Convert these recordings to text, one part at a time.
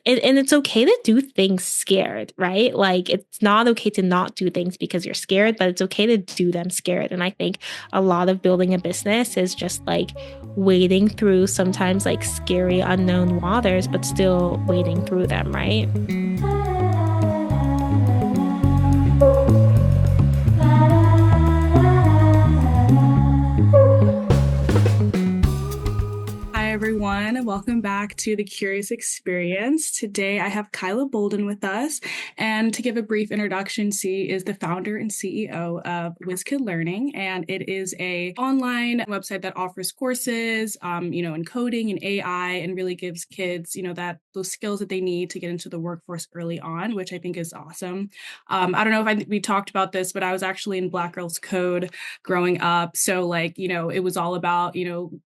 and it's okay to do things scared, right? Like it's not okay to not do things because you're scared, but it's okay to do them scared. And I think a lot of building a business is just like wading through sometimes like scary unknown waters, but still wading through them, right? Hi, everyone. Welcome back to the Curious Experience. Today, I have Kyla Bolden with us. And to give a brief introduction, she is the founder and CEO of WizKid Learning. And it is a online website that offers courses, in coding and AI, and really gives kids, those skills that they need to get into the workforce early on, which I think is awesome. I don't know if we talked about this, but I was actually in Black Girls Code growing up. So it was all about,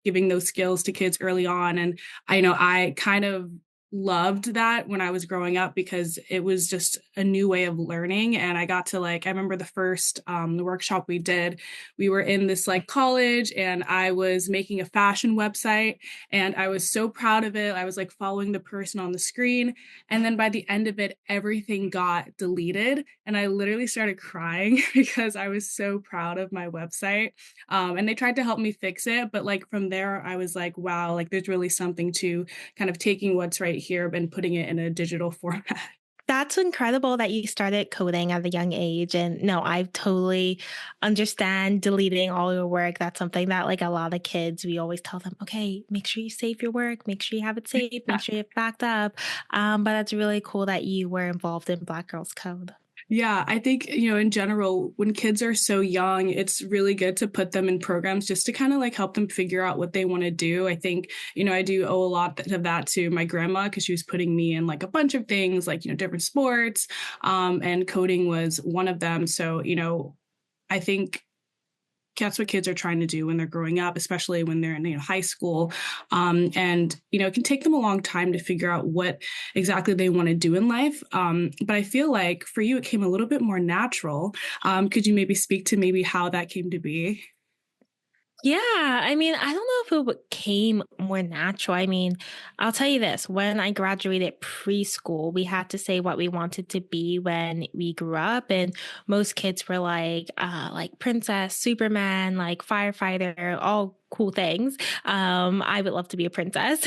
giving those skills to kids early on. And I kind of loved that when I was growing up because it was just a new way of learning. And I got to I remember the first workshop we did, we were in this college and I was making a fashion website and I was so proud of it. I was following the person on the screen. And then by the end of it, everything got deleted. And I literally started crying because I was so proud of my website. And they tried to help me fix it. But from there, I was like, wow, there's really something to kind of taking what's right here and putting it in a digital format. That's incredible that you started coding at a young age. And no, I totally understand deleting all your work. That's something that, like a lot of kids, we always tell them, okay, make sure you save your work, make sure you have it saved, make sure you have it backed up. But it's really cool that you were involved in Black Girls Code. Yeah, I think, in general, when kids are so young, it's really good to put them in programs just to kind of help them figure out what they want to do. I think, I do owe a lot of that to my grandma because she was putting me in a bunch of things, different sports, and coding was one of them. So, I think that's what kids are trying to do when they're growing up, especially when they're in high school. And it can take them a long time to figure out what exactly they want to do in life. But I feel like for you, it came a little bit more natural. Could you maybe speak to maybe how that came to be? Yeah, I mean, I don't know if came more natural. I mean, I'll tell you this, when I graduated preschool, we had to say what we wanted to be when we grew up. And most kids were like princess, Superman, like firefighter, all cool things. I would love to be a princess,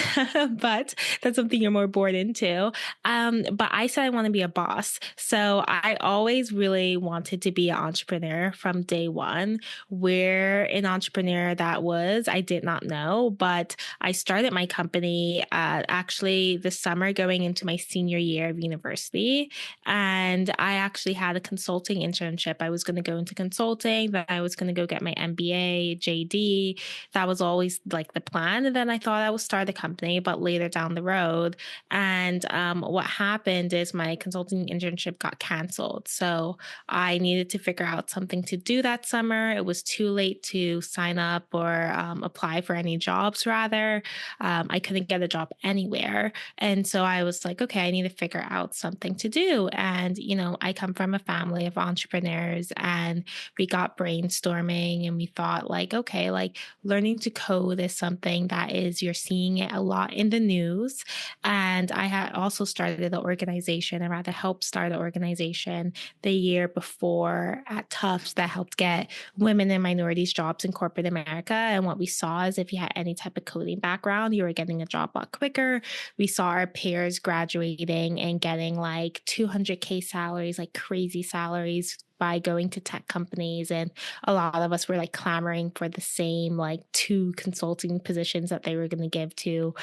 but that's something you're more born into. But I said I want to be a boss. So I always really wanted to be an entrepreneur from day one. Where an entrepreneur that was, I did not know, but I started my company actually this summer going into my senior year of university. And I actually had a consulting internship. I was going to go into consulting, then I was going to go get my MBA, JD. That was always the plan. And then I thought I would start a company, but later down the road. And what happened is my consulting internship got canceled. So I needed to figure out something to do that summer. It was too late to sign up or apply for any jobs, rather. I couldn't get a job anywhere. And so I was like, okay, I need to figure out something to do. And, I come from a family of entrepreneurs and we got brainstorming and we thought, okay, learning to code is something that is, you're seeing it a lot in the news. And I had also started an organization, or rather helped start an organization the year before at Tufts that helped get women and minorities jobs in corporate America. And what we saw is if you had any type of coding background, you were getting a job a lot quicker. We saw our peers graduating and getting 200K salaries, crazy salaries by going to tech companies. And a lot of us were clamoring for the same two consulting positions that they were going to give to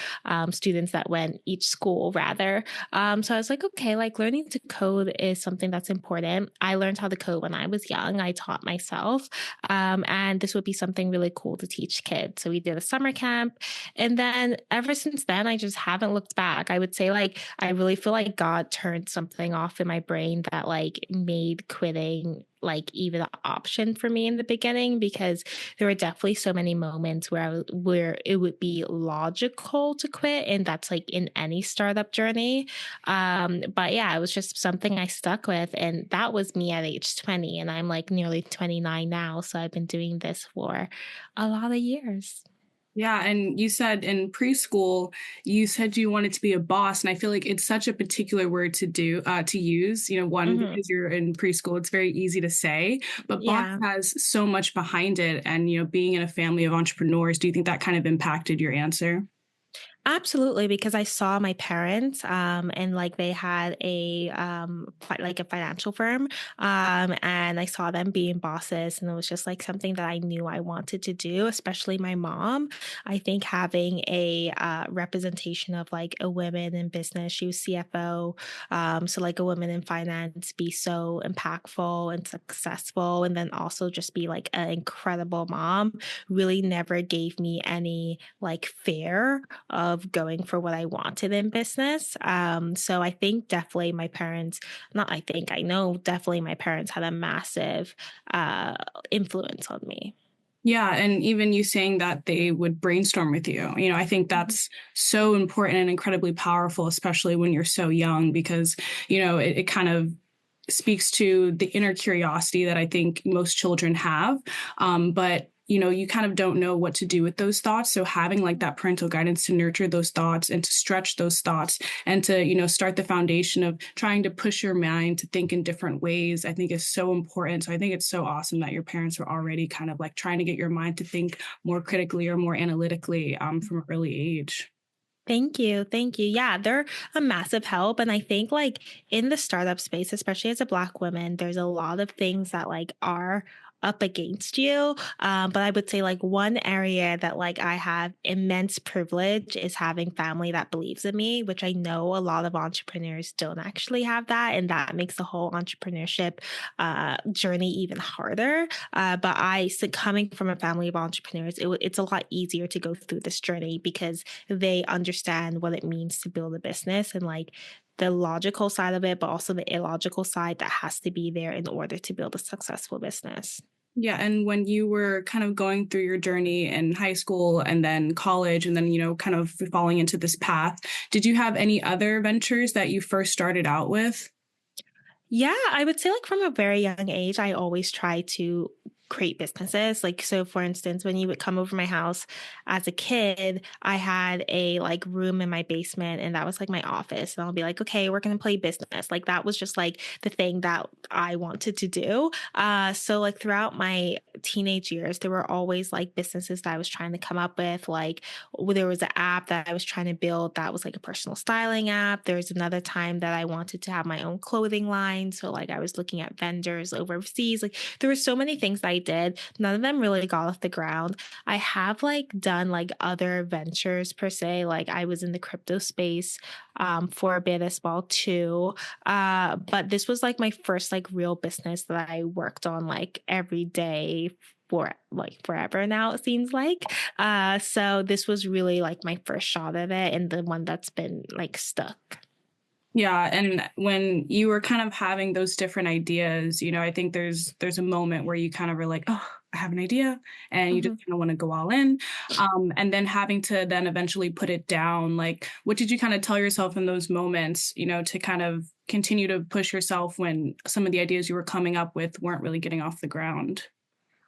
students that went each school, rather. So I was like, okay, learning to code is something that's important. I learned how to code when I was young. I taught myself. And this would be something really cool to teach kids. So we did a summer camp. And then ever since then, I just haven't looked back. I would say I really feel like God turned something off in my brain that made quitting even an option for me in the beginning, because there were definitely so many moments where it would be logical to quit, and that's in any startup journey. But yeah, it was just something I stuck with, and that was me at age 20, and I'm nearly 29 now, so I've been doing this for a lot of years. Yeah, and you said in preschool, you said you wanted to be a boss, and I feel like it's such a particular word to use. One, Mhm. because you're in preschool, it's very easy to say, but boss Yeah. has so much behind it. And being in a family of entrepreneurs, do you think that kind of impacted your answer? Absolutely, because I saw my parents, and like they had like a financial firm, and I saw them being bosses, and it was just like something that I knew I wanted to do. Especially my mom. I think having a representation of like a woman in business, she was CFO, so like a woman in finance, be so impactful and successful, and then also just be like an incredible mom. Really, never gave me any like fear of going for what I wanted in business. So I think definitely my parents, not I think, I know definitely my parents had a massive uh, influence on me. Yeah, and even you saying that they would brainstorm with you, I think Mhm. that's so important and incredibly powerful, especially when you're so young, because, it kind of speaks to the inner curiosity that I think most children have. But you kind of don't know what to do with those thoughts. So having like that parental guidance to nurture those thoughts and to stretch those thoughts and to, start the foundation of trying to push your mind to think in different ways, I think is so important. So I think it's so awesome that your parents were already kind of like trying to get your mind to think more critically or more analytically from an early age. Thank you. Thank you. Yeah, they're a massive help. And I think like in the startup space, especially as a Black woman, there's a lot of things that like are up against you. But I would say like one area that like I have immense privilege is having family that believes in me, which I know a lot of entrepreneurs don't actually have that. And that makes the whole entrepreneurship journey even harder. So coming from a family of entrepreneurs, it's a lot easier to go through this journey because they understand what it means to build a business and like the logical side of it, but also the illogical side that has to be there in order to build a successful business. Yeah, and when you were kind of going through your journey in high school and then college and then, kind of falling into this path, did you have any other ventures that you first started out with? Yeah, I would say like from a very young age, I always try to create businesses. Like, so for instance, when you would come over my house as a kid, I had a like room in my basement and that was like my office. And I'll be like, okay, we're going to play business. Like, that was just like the thing that I wanted to do. So like throughout my teenage years, there were always like businesses that I was trying to come up with. Like, there was an app that I was trying to build that was like a personal styling app. There was another time that I wanted to have my own clothing line. So like I was looking at vendors overseas. Like there were so many things that I did. None of them really got off the ground. I have like done like other ventures per se. Like I was in the crypto space for a bit as well too. But this was like my first like real business that I worked on like every day for like forever now, it seems like. So this was really like my first shot at it and the one that's been like stuck. Yeah, and when you were kind of having those different ideas, I think there's a moment where you kind of were like, "Oh, I have an idea," and you just Mhm. kind of want to go all in. And then having to then eventually put it down. Like, what did you kind of tell yourself in those moments, to kind of continue to push yourself when some of the ideas you were coming up with weren't really getting off the ground?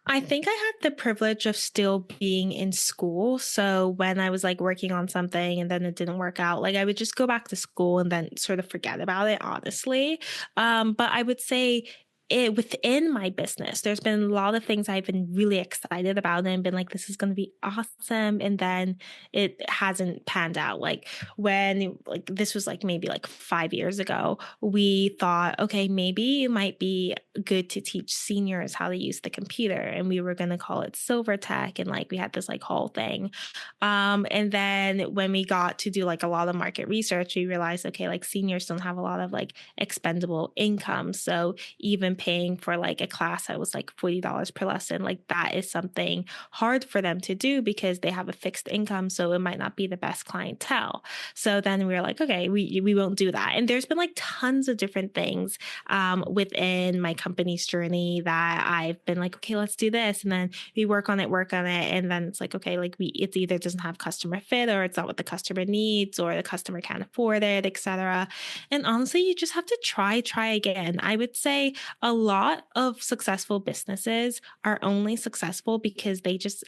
I think I had the privilege of still being in school. So when I was like working on something and then it didn't work out, like I would just go back to school and then sort of forget about it, honestly. But I would say it within my business, there's been a lot of things I've been really excited about and been like, this is going to be awesome. And then it hasn't panned out. Like when like this was like maybe like 5 years ago, we thought, okay, maybe it might be good to teach seniors how to use the computer. And we were going to call it silver tech. And like we had this like whole thing. And then when we got to do like a lot of market research, we realized, okay, like seniors don't have a lot of like expendable income. So even paying for like a class that was like $40 per lesson, like that is something hard for them to do because they have a fixed income. So it might not be the best clientele. So then we were like, okay, we won't do that. And there's been like tons of different things within my company's journey that I've been like, okay, let's do this. And then we work on it. And then it's like, okay, like it's either doesn't have customer fit or it's not what the customer needs or the customer can't afford it, etc. And honestly, you just have to try again. I would say a lot of successful businesses are only successful because they just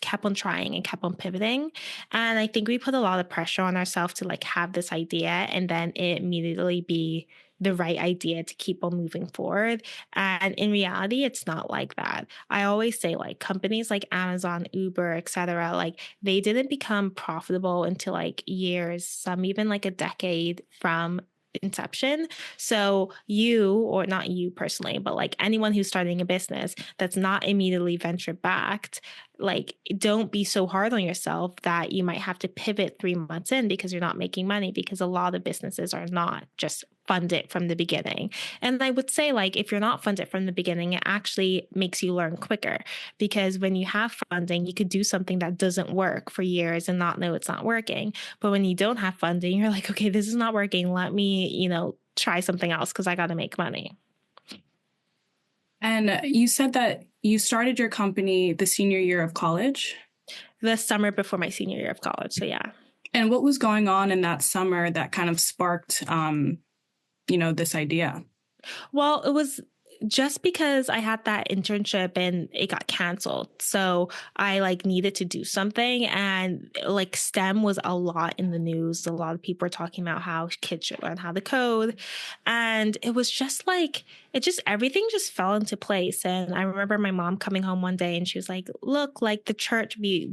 kept on trying and kept on pivoting. And I think we put a lot of pressure on ourselves to like have this idea and then it immediately be the right idea to keep on moving forward. And in reality, it's not like that. I always say like companies like Amazon, Uber, etc., like they didn't become profitable until like years, some even like a decade from inception. So you, or not you personally, but like anyone who's starting a business that's not immediately venture backed, like don't be so hard on yourself that you might have to pivot 3 months in because you're not making money, because a lot of businesses are not just funded from the beginning. And I would say like if you're not funded from the beginning, it actually makes you learn quicker, because when you have funding, you could do something that doesn't work for years and not know it's not working. But when you don't have funding, you're like, okay, this is not working. Let me, try something else because I got to make money. And you said that you started your company the senior year of college. The summer before my senior year of college. So yeah. And what was going on in that summer that kind of sparked, this idea? Well, it was just because I had that internship and it got canceled. So I like needed to do something, and like STEM was a lot in the news. A lot of people were talking about how kids should learn how to code. And it was just like it just everything just fell into place. And I remember my mom coming home one day and she was like, "Look, like the church we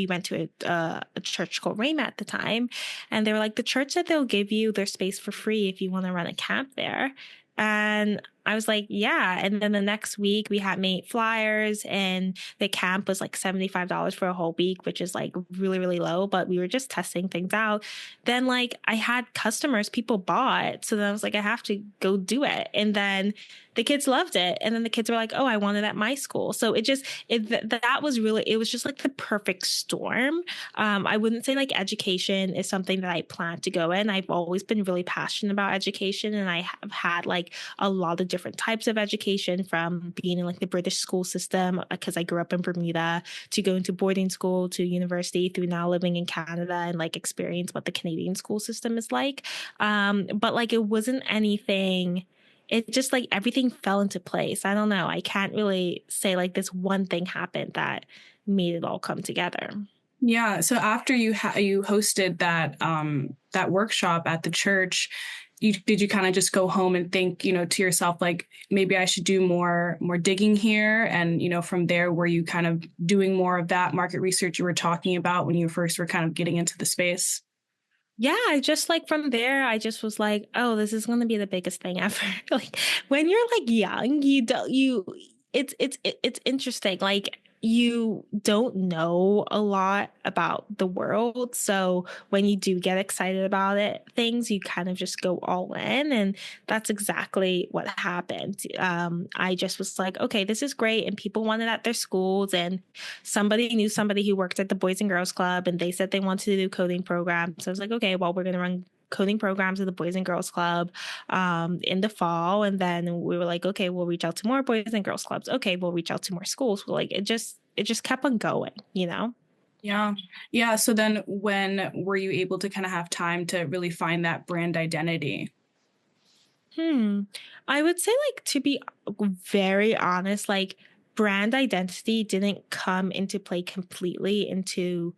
went to a church called Rayma at the time, and they were like, the church said they'll give you their space for free if you want to run a camp there." And I was like, yeah. And then the next week we had made flyers, and the camp was like $75 for a whole week, which is like really, really low, but we were just testing things out. Then like I had customers, people bought. So then I was like, I have to go do it. And then the kids loved it. And then the kids were like, oh, I want it at my school. So that was really, it was just like the perfect storm. I wouldn't say like education is something that I plan to go in. I've always been really passionate about education, and I have had like a lot of different types of education, from being in like the British school system because I grew up in Bermuda, to going to boarding school, to university, through now living in Canada and like experience what the Canadian school system is like. But like it wasn't anything. It just like everything fell into place. I don't know. I can't really say like this one thing happened that made it all come together. Yeah. So after you hosted that workshop at the church, did you kind of just go home and think, to yourself, like maybe I should do more digging here, and from there, were you kind of doing more of that market research you were talking about when you first were kind of getting into the space? Yeah, I just like from there, I just was like, oh, this is going to be the biggest thing ever. Like when you're like young, you don't, you, it's interesting. Like you don't know a lot about the world. So when you do get excited about things, you kind of just go all in. And that's exactly what happened. I just was like, okay, this is great. And people wanted at their schools, and somebody knew somebody who worked at the Boys and Girls Club, and they said they wanted to do coding programs. So I was like, okay, well, we're going to run coding programs at the Boys and Girls Club in the fall. And then we were like, okay, we'll reach out to more Boys and Girls Clubs. Okay, we'll reach out to more schools. We're like, it just kept on going, you know? Yeah. Yeah. So then when were you able to kind of have time to really find that brand identity? Hmm. I would say, like, to be very honest, like, brand identity didn't come into play completely into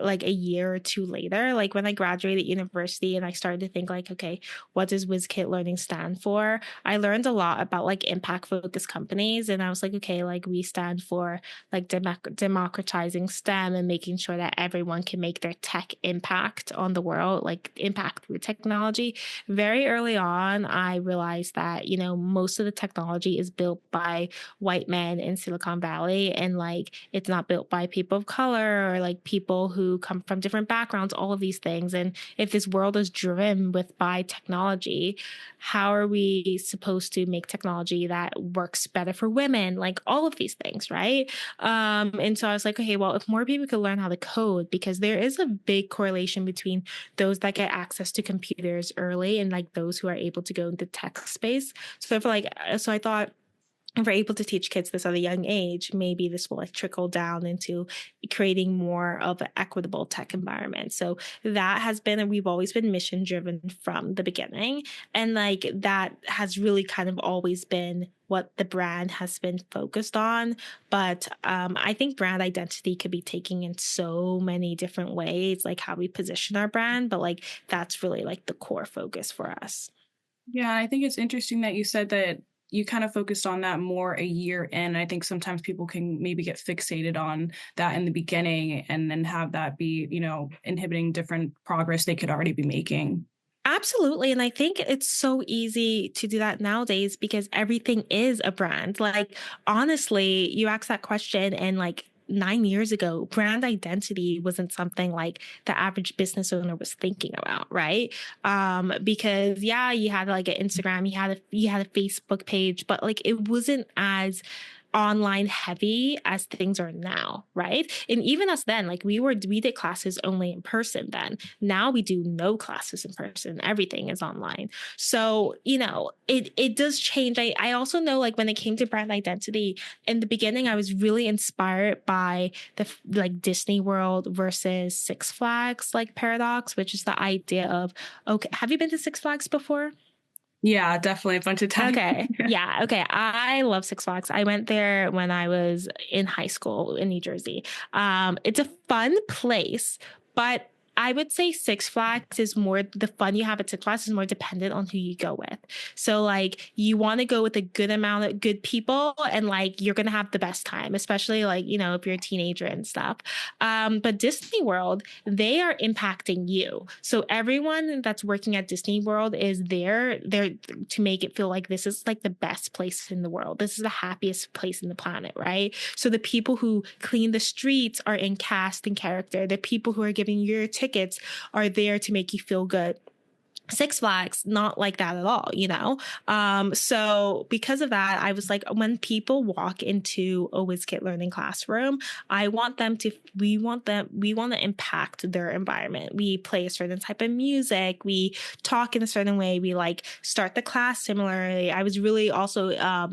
like a year or two later. Like when I graduated university and I started to think like, okay, what does WizKid Learning stand for? I learned a lot about like impact focused companies, and I was like, okay, like we stand for like democratizing STEM and making sure that everyone can make their tech impact on the world, like impact through technology. Very early on, I realized that most of the technology is built by white men in Silicon Valley, and like it's not built by people of color or like people who come from different backgrounds, all of these things. And if this world is driven with by technology, how are we supposed to make technology that works better for women? Like all of these things, right? And so I was like, okay, well, if more people could learn how to code, because there is a big correlation between those that get access to computers early and like those who are able to go into tech space. So I thought, if we're able to teach kids this at a young age, maybe this will like trickle down into creating more of an equitable tech environment. So that has been, and we've always been mission driven from the beginning. And like that has really kind of always been what the brand has been focused on. But I think brand identity could be taken in so many different ways, like how we position our brand. But like that's really like the core focus for us. Yeah, I think it's interesting that you said that you kind of focused on that more a year in. I think sometimes people can maybe get fixated on that in the beginning and then have that be, inhibiting different progress they could already be making. Absolutely. And I think it's so easy to do that nowadays because everything is a brand. Like, honestly, you asked that question, and like 9 years ago, brand identity wasn't something like the average business owner was thinking about, right? Because yeah, you had like an Instagram, you had a Facebook page, but like it wasn't as online heavy as things are now, right? And even us then, like we did classes only in person then. Now we do no classes in person. Everything is online. So, it does change. I also know like when it came to brand identity, in the beginning, I was really inspired by the like Disney World versus Six Flags like paradox, which is the idea of, okay, have you been to Six Flags before? Yeah, definitely a bunch of time. Okay. Yeah. Okay. I love Six Flags. I went there when I was in high school in New Jersey. It's a fun place, but I would say Six Flags is more the fun you have at Six Flags is more dependent on who you go with. So like you want to go with a good amount of good people and like you're gonna have the best time, especially like, if you're a teenager and stuff. But Disney World, they are impacting you. So everyone that's working at Disney World is there to make it feel like this is like the best place in the world. This is the happiest place in the planet, right? So the people who clean the streets are in cast and character. The people who are giving you your tickets are there to make you feel good. Six Flags, not like that at all. So because of that, I was like, when people walk into a WizKid Learning classroom, we want to impact their environment. We play a certain type of music, we talk in a certain way, we like start the class similarly. I was really also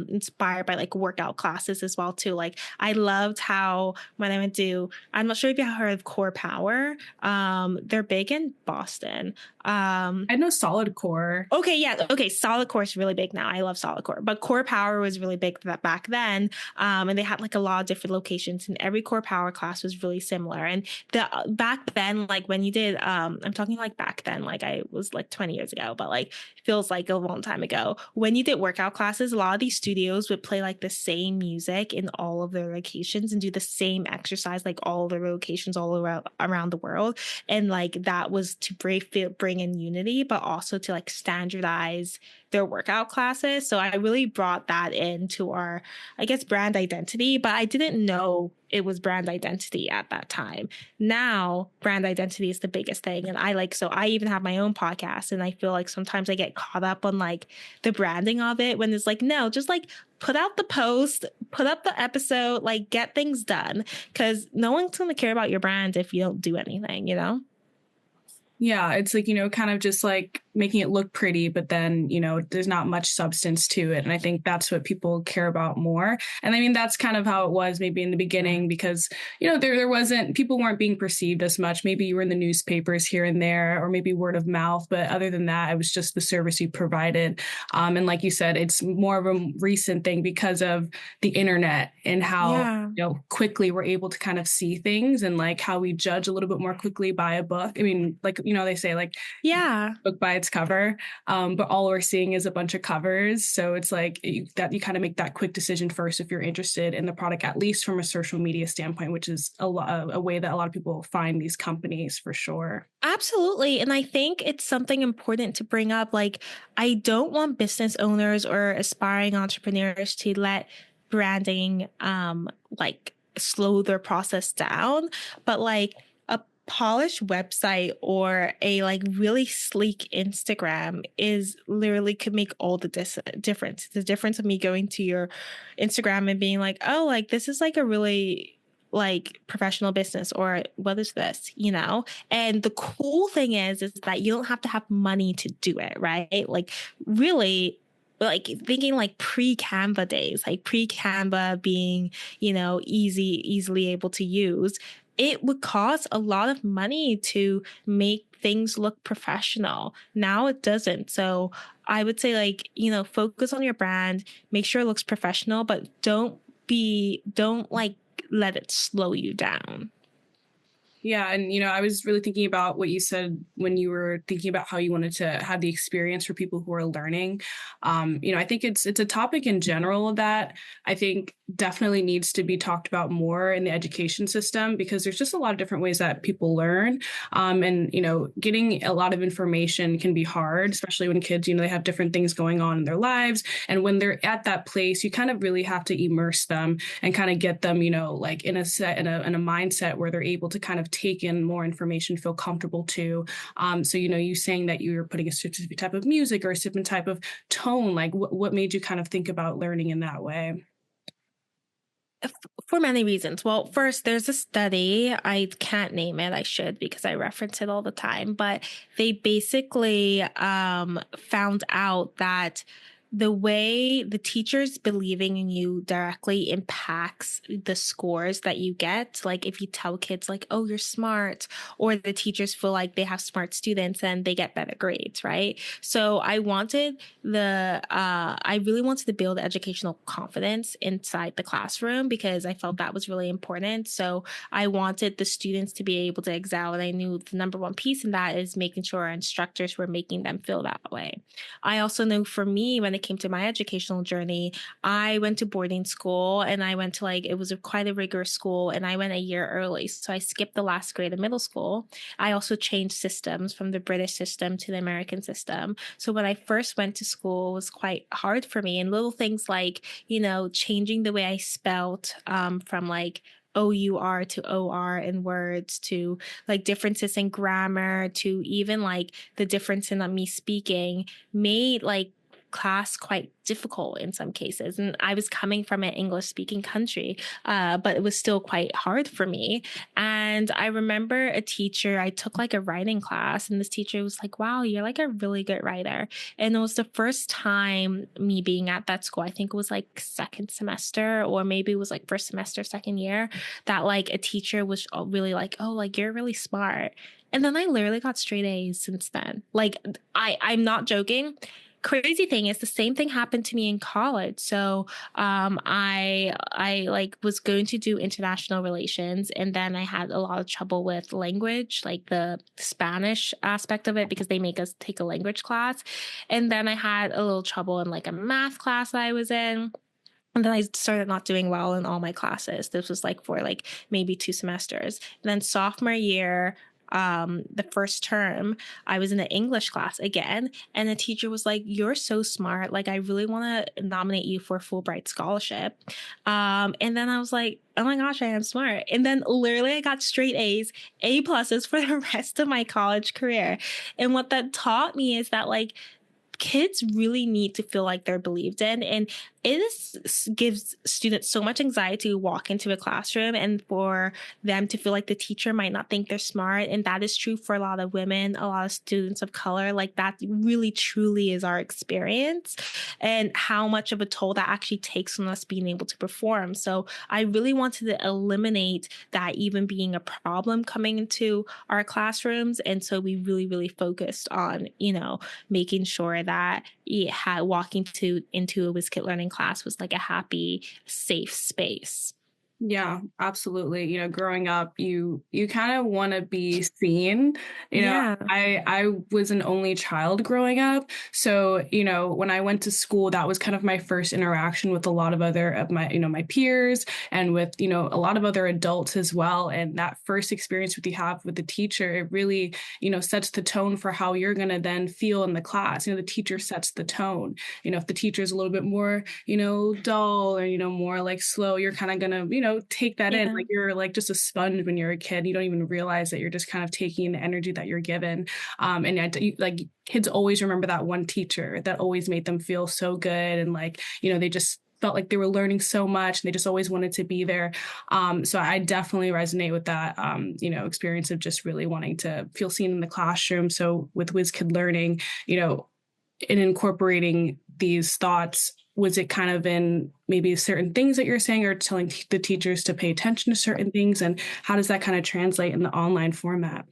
inspired by like workout classes as well too. Like I loved how when I went to, I'm not sure if you heard of Core Power. They're big in Boston. I know solid core. Okay, yeah. Okay, Solid Core is really big now. I love Solid Core, but Core Power was really big back then, and they had like a lot of different locations, and every Core Power class was really similar. And the back then, like when you did, I'm talking like back then, like I was like 20 years ago, but like feels like a long time ago. When you did workout classes, a lot of these studios would play like the same music in all of their locations and do the same exercise like all of their locations all around the world, and like that was to bring in unity, but also to like standardize their workout classes. So I really brought that into our, I guess, brand identity, but I didn't know it was brand identity at that time. Now, brand identity is the biggest thing. And so I even have my own podcast, and I feel like sometimes I get caught up on like the branding of it when it's like, no, just like put out the post, put up the episode, like get things done. Cause no one's going to care about your brand if you don't do anything? Yeah, it's like, kind of just like making it look pretty, but then, there's not much substance to it. And I think that's what people care about more. And I mean, that's kind of how it was maybe in the beginning because, there wasn't, people weren't being perceived as much. Maybe you were in the newspapers here and there, or maybe word of mouth. But other than that, it was just the service you provided. And like you said, it's more of a recent thing because of the internet and how, Yeah. quickly we're able to kind of see things and like how we judge a little bit more quickly by a book. I mean, like, they say like Yeah. book by its cover, but all we're seeing is a bunch of covers. So it's like that you kind of make that quick decision first if you're interested in the product, at least from a social media standpoint, which is a way that a lot of people find these companies for sure. Absolutely. And I think it's something important to bring up. Like, I don't want business owners or aspiring entrepreneurs to let branding like slow their process down, but like a polished website or a like really sleek Instagram is literally could make all the difference. The difference of me going to your Instagram and being like, oh, like this is like a really like professional business, or what is this? And the cool thing is that you don't have to have money to do it, right? Like really like thinking like pre-Canva days, like pre-Canva being, easily able to use, it would cost a lot of money to make things look professional. Now it doesn't. So I would say, like, focus on your brand, make sure it looks professional, but don't like let it slow you down. Yeah, and I was really thinking about what you said when you were thinking about how you wanted to have the experience for people who are learning. I think it's a topic in general that I think definitely needs to be talked about more in the education system, because there's just a lot of different ways that people learn. And getting a lot of information can be hard, especially when kids, they have different things going on in their lives. And when they're at that place, you kind of really have to immerse them and kind of get them, like in a mindset where they're able to kind of take in more information, feel comfortable too. So you saying that you were putting a specific type of music or a certain type of tone, like what made you kind of think about learning in that way? For many reasons. Well, first, there's a study. I can't name it. I should, because I reference it all the time. But they basically found out that the way the teachers believing in you directly impacts the scores that you get. Like if you tell kids like, oh, you're smart, or the teachers feel like they have smart students and they get better grades, right? So I really wanted to build educational confidence inside the classroom because I felt that was really important. So I wanted the students to be able to excel. And I knew the number one piece in that is making sure our instructors were making them feel that way. I also know for me, when it came to my educational journey, I went to boarding school and I went to it was quite a rigorous school, and I went a year early. So I skipped the last grade of middle school. I also changed systems from the British system to the American system. So when I first went to school, it was quite hard for me. And little things like, changing the way I spelled from OUR to OR in words, to like differences in grammar, to even like the difference in me speaking, made class quite difficult in some cases. And I was coming from an English speaking country, but it was still quite hard for me. And I remember a teacher, I took like a writing class, and this teacher was like, wow, you're like a really good writer. And it was the first time me being at that school, I think it was like second semester, or maybe it was like first semester, second year, that like a teacher was really like, oh, like you're really smart. And then I literally got straight A's since then. Like I'm not joking. Crazy thing is the same thing happened to me in college. So I like was going to do international relations, and then I had a lot of trouble with language, like the Spanish aspect of it, because they make us take a language class. And then I had a little trouble in like a math class that I was in. And then I started not doing well in all my classes. This was like for like maybe 2 semesters. And then sophomore year, the first term, I was in an English class again, and the teacher was like, "You're so smart. Like, I really want to nominate you for a Fulbright scholarship." And then I was like, "Oh my gosh, I am smart." And then literally, I got straight A's, A pluses for the rest of my college career. And what that taught me is that kids really need to feel like they're believed in, and gives students so much anxiety to walk into a classroom and for them to feel like the teacher might not think they're smart. And that is true for a lot of women, a lot of students of color. Like that really truly is our experience, and how much of a toll that actually takes on us being able to perform. So I really wanted to eliminate that even being a problem coming into our classrooms. And so we really focused on, making sure that walking into a WizKid Learning class was like a happy, safe space. Yeah, absolutely. Growing up, you kind of want to be seen. Yeah. I was an only child growing up, so when I went to school, that was kind of my first interaction with a lot of other of my my peers, and with a lot of other adults as well. And that first experience with you have with the teacher, it really sets the tone for how you're gonna then feel in the class. The teacher sets the tone. If the teacher is a little bit more dull, or more like slow, you're kind of gonna take that in. Yeah. Like you're like just a sponge when you're a kid. You don't even realize that you're just kind of taking the energy that you're given. Like kids always remember that one teacher that always made them feel so good, and like they just felt like they were learning so much, and they just always wanted to be there. So I definitely resonate with that, experience of just really wanting to feel seen in the classroom. So with WizKid Learning, in incorporating these thoughts, was it kind of in maybe certain things that you're saying or telling the teachers to pay attention to certain things? And how does that kind of translate in the online format?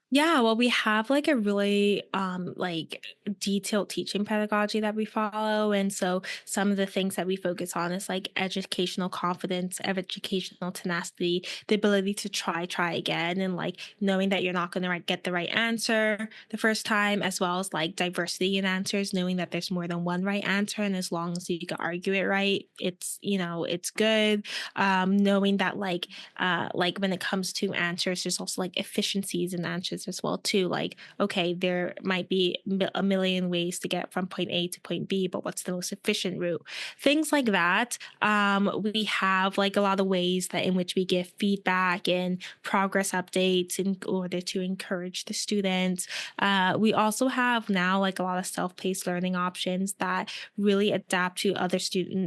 Yeah, well, we have like a really like detailed teaching pedagogy that we follow. And so some of the things that we focus on is like educational confidence, educational tenacity, the ability to try again, and like knowing that you're not going to get the right answer the first time, as well as like diversity in answers, knowing that there's more than one right answer. And as long as you can argue it right, it's good. Knowing that like when it comes to answers, there's also like efficiencies in answers as well too. Like, okay, there might be a million ways to get from point A to point B, but what's the most efficient route? Things like that. We have like a lot of ways that in which we give feedback and progress updates in order to encourage the students. We also have now like a lot of self-paced learning options that really adapt to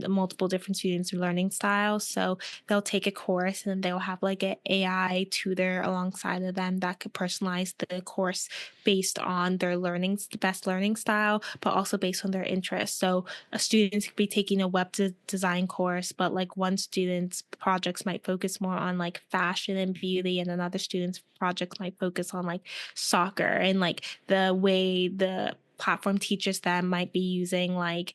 multiple different students' learning styles. So they'll take a course and they'll have like an AI tutor alongside of them that could personalize the course based on their the best learning style, but also based on their interests. So a student could be taking a design course, but like one student's projects might focus more on like fashion and beauty, and another student's projects might focus on like soccer, and like the way the platform teaches them might be using like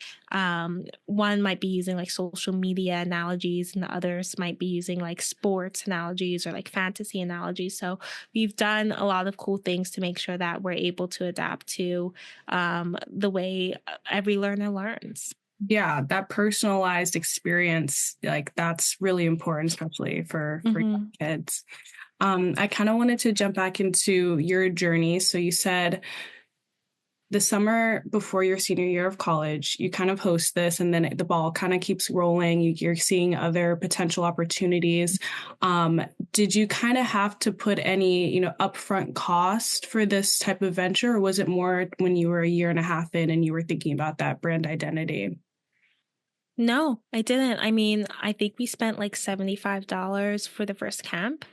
one might be using like social media analogies, and the others might be using like sports analogies or like fantasy analogies. So we've done a lot of cool things to make sure that we're able to adapt to the way every learner learns. Yeah, that personalized experience, like that's really important, especially for young Hmm. kids. I kind of wanted to jump back into your journey. So you said the summer before your senior year of college, you kind of host this, and then the ball kind of keeps rolling. You're seeing other potential opportunities. Um, did you kind of have to put any, upfront cost for this type of venture, or was it more when you were a year and a half in and you were thinking about that brand identity? No, I didn't. I mean, I think we spent like $75 for the first camp.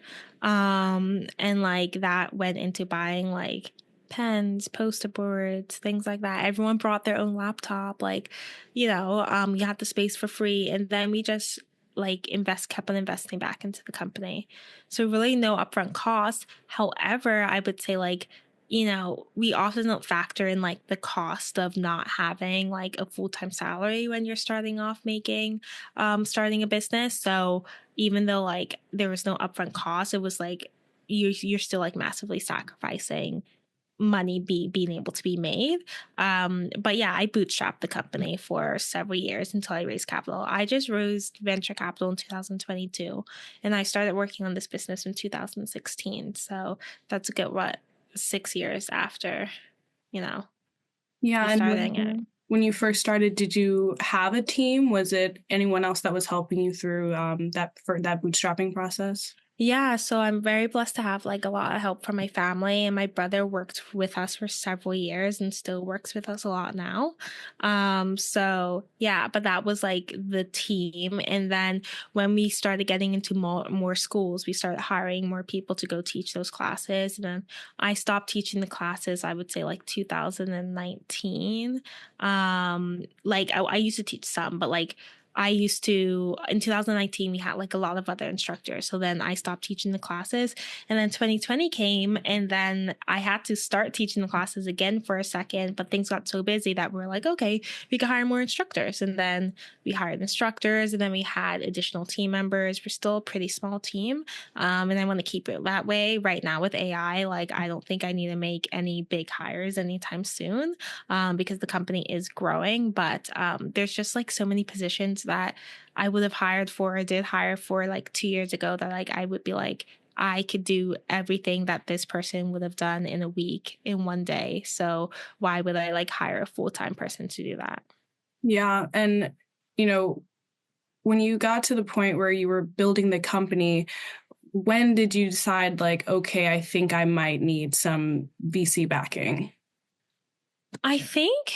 And like that went into buying like pens, poster boards, things like that. Everyone brought their own laptop, like, you had the space for free. And then we just like kept on investing back into the company. So really no upfront cost. However, I would say like, we often don't factor in like the cost of not having like a full-time salary when you're starting a business. So even though like there was no upfront cost, it was like you're still like massively sacrificing money being able to be made. But yeah, I bootstrapped the company for several years until I raised capital. I just raised venture capital in 2022, and I started working on this business in 2016. So that's a good, what, 6 years after, you know, Yeah, me and starting it. when you first started, did you have a team? Was it anyone else that was helping you through that bootstrapping process? Yeah, so I'm very blessed to have like a lot of help from my family, and my brother worked with us for several years and still works with us a lot now. So yeah, but that was like the team. And then when we started getting into more schools, we started hiring more people to go teach those classes. And then I stopped teaching the classes, I would say like 2019. Like I used to teach some, but like in 2019, we had like a lot of other instructors. So then I stopped teaching the classes. And then 2020 came, and then I had to start teaching the classes again for a second. But things got so busy that we were like, okay, we could hire more instructors. And then we hired instructors, and then we had additional team members. We're still a pretty small team. And I want to keep it that way. Right now with AI, like I don't think I need to make any big hires anytime soon, because the company is growing. But there's just like so many positions that I would have hired for, or did hire for like 2 years ago, that like I would be like, I could do everything that this person would have done in a week, in one day. So why would I like hire a full-time person to do that? Yeah, and you know, when you got to the point where you were building the company, when did you decide like, okay, I think I might need some VC backing? I think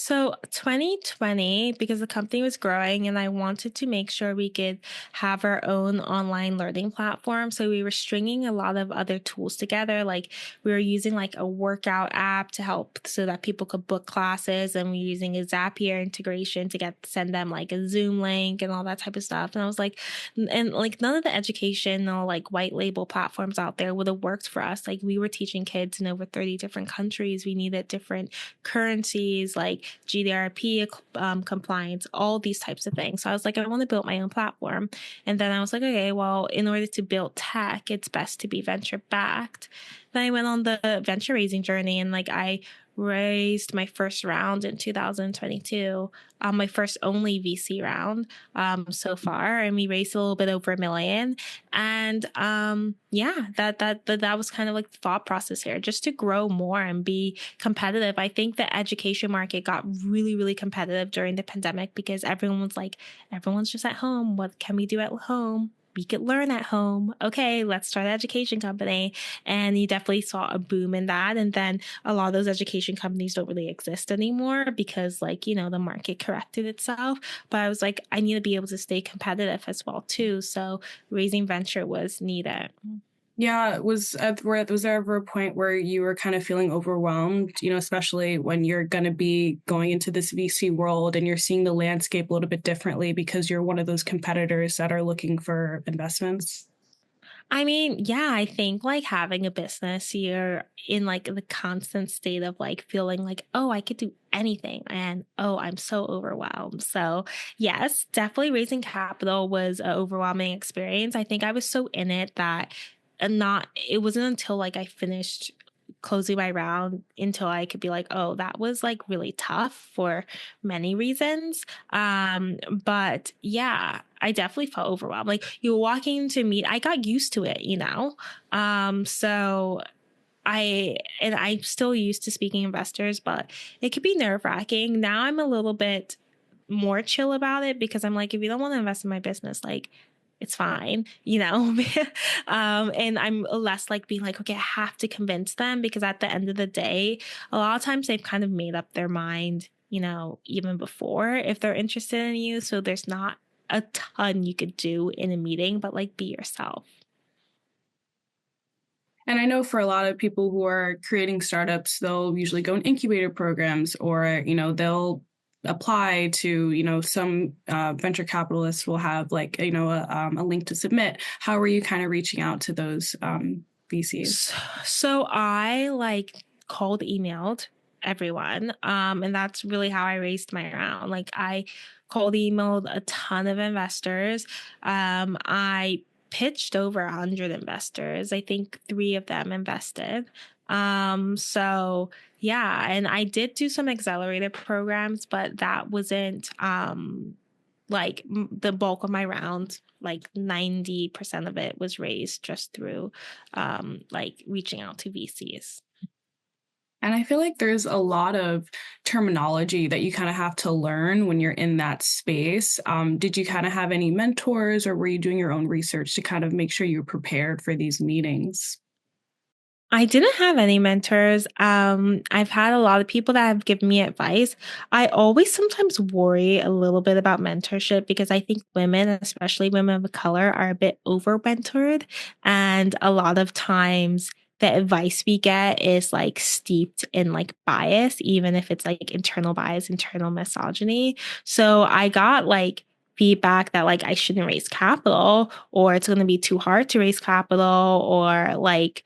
So 2020, because the company was growing and I wanted to make sure we could have our own online learning platform. So we were stringing a lot of other tools together. Like we were using like a workout app to help so that people could book classes, and we were using a Zapier integration to send them like a Zoom link and all that type of stuff. And I was like, and like none of the educational like white label platforms out there would have worked for us. Like we were teaching kids in over 30 different countries. We needed different currencies like GDRP compliance, all these types of things. So I was like, I want to build my own platform. And then I was like, okay, well, in order to build tech, it's best to be venture backed. Then I went on the venture raising journey, and like I raised my first round in 2022, my first only VC round so far, and we raised a little bit over 1 million. And yeah, that was kind of like the thought process here, just to grow more and be competitive. I think the education market got really, really competitive during the pandemic because everyone was like, everyone's just at home. What can we do at home? We could learn at home. Okay, let's start an education company. And you definitely saw a boom in that. And then a lot of those education companies don't really exist anymore because, like, the market corrected itself. But I was like, I need to be able to stay competitive as well, too. So raising venture was needed. Yeah, was there ever a point where you were kind of feeling overwhelmed, especially when you're going to be going into this VC world and you're seeing the landscape a little bit differently because you're one of those competitors that are looking for investments? I mean, yeah, I think like having a business, you're in like the constant state of like feeling like, oh, I could do anything. And oh, I'm so overwhelmed. So, yes, definitely raising capital was an overwhelming experience. I think I was so in it that it wasn't until like I finished closing my round until I could be like, oh, that was like really tough for many reasons. But yeah, I definitely felt overwhelmed. Like you were walking to meet, I got used to it. So I'm still used to speaking to investors, but it could be nerve wracking. Now I'm a little bit more chill about it because I'm like, if you don't want to invest in my business, like it's fine. And I'm less like being like, okay, I have to convince them, because at the end of the day, a lot of times they've kind of made up their mind, even before if they're interested in you. So there's not a ton you could do in a meeting, but like be yourself. And I know for a lot of people who are creating startups, they'll usually go in incubator programs or, they'll apply to, some venture capitalists will have like, a link to submit. How are you kind of reaching out to those VCs? So I like cold emailed everyone. And that's really how I raised my round. Like I cold emailed a ton of investors. I pitched over 100 investors. I think 3 of them invested. So yeah, and I did do some accelerated programs, but that wasn't like the bulk of my round. Like 90% of it was raised just through like reaching out to VCs. And I feel like there's a lot of terminology that you kind of have to learn when you're in that space. Did you kind of have any mentors, or were you doing your own research to kind of make sure you're prepared for these meetings? I didn't have any mentors. I've had a lot of people that have given me advice. I always sometimes worry a little bit about mentorship because I think women, especially women of color, are a bit over mentored. And a lot of times the advice we get is like steeped in like bias, even if it's like internal bias, internal misogyny. So I got like feedback that like I shouldn't raise capital, or it's going to be too hard to raise capital, or like,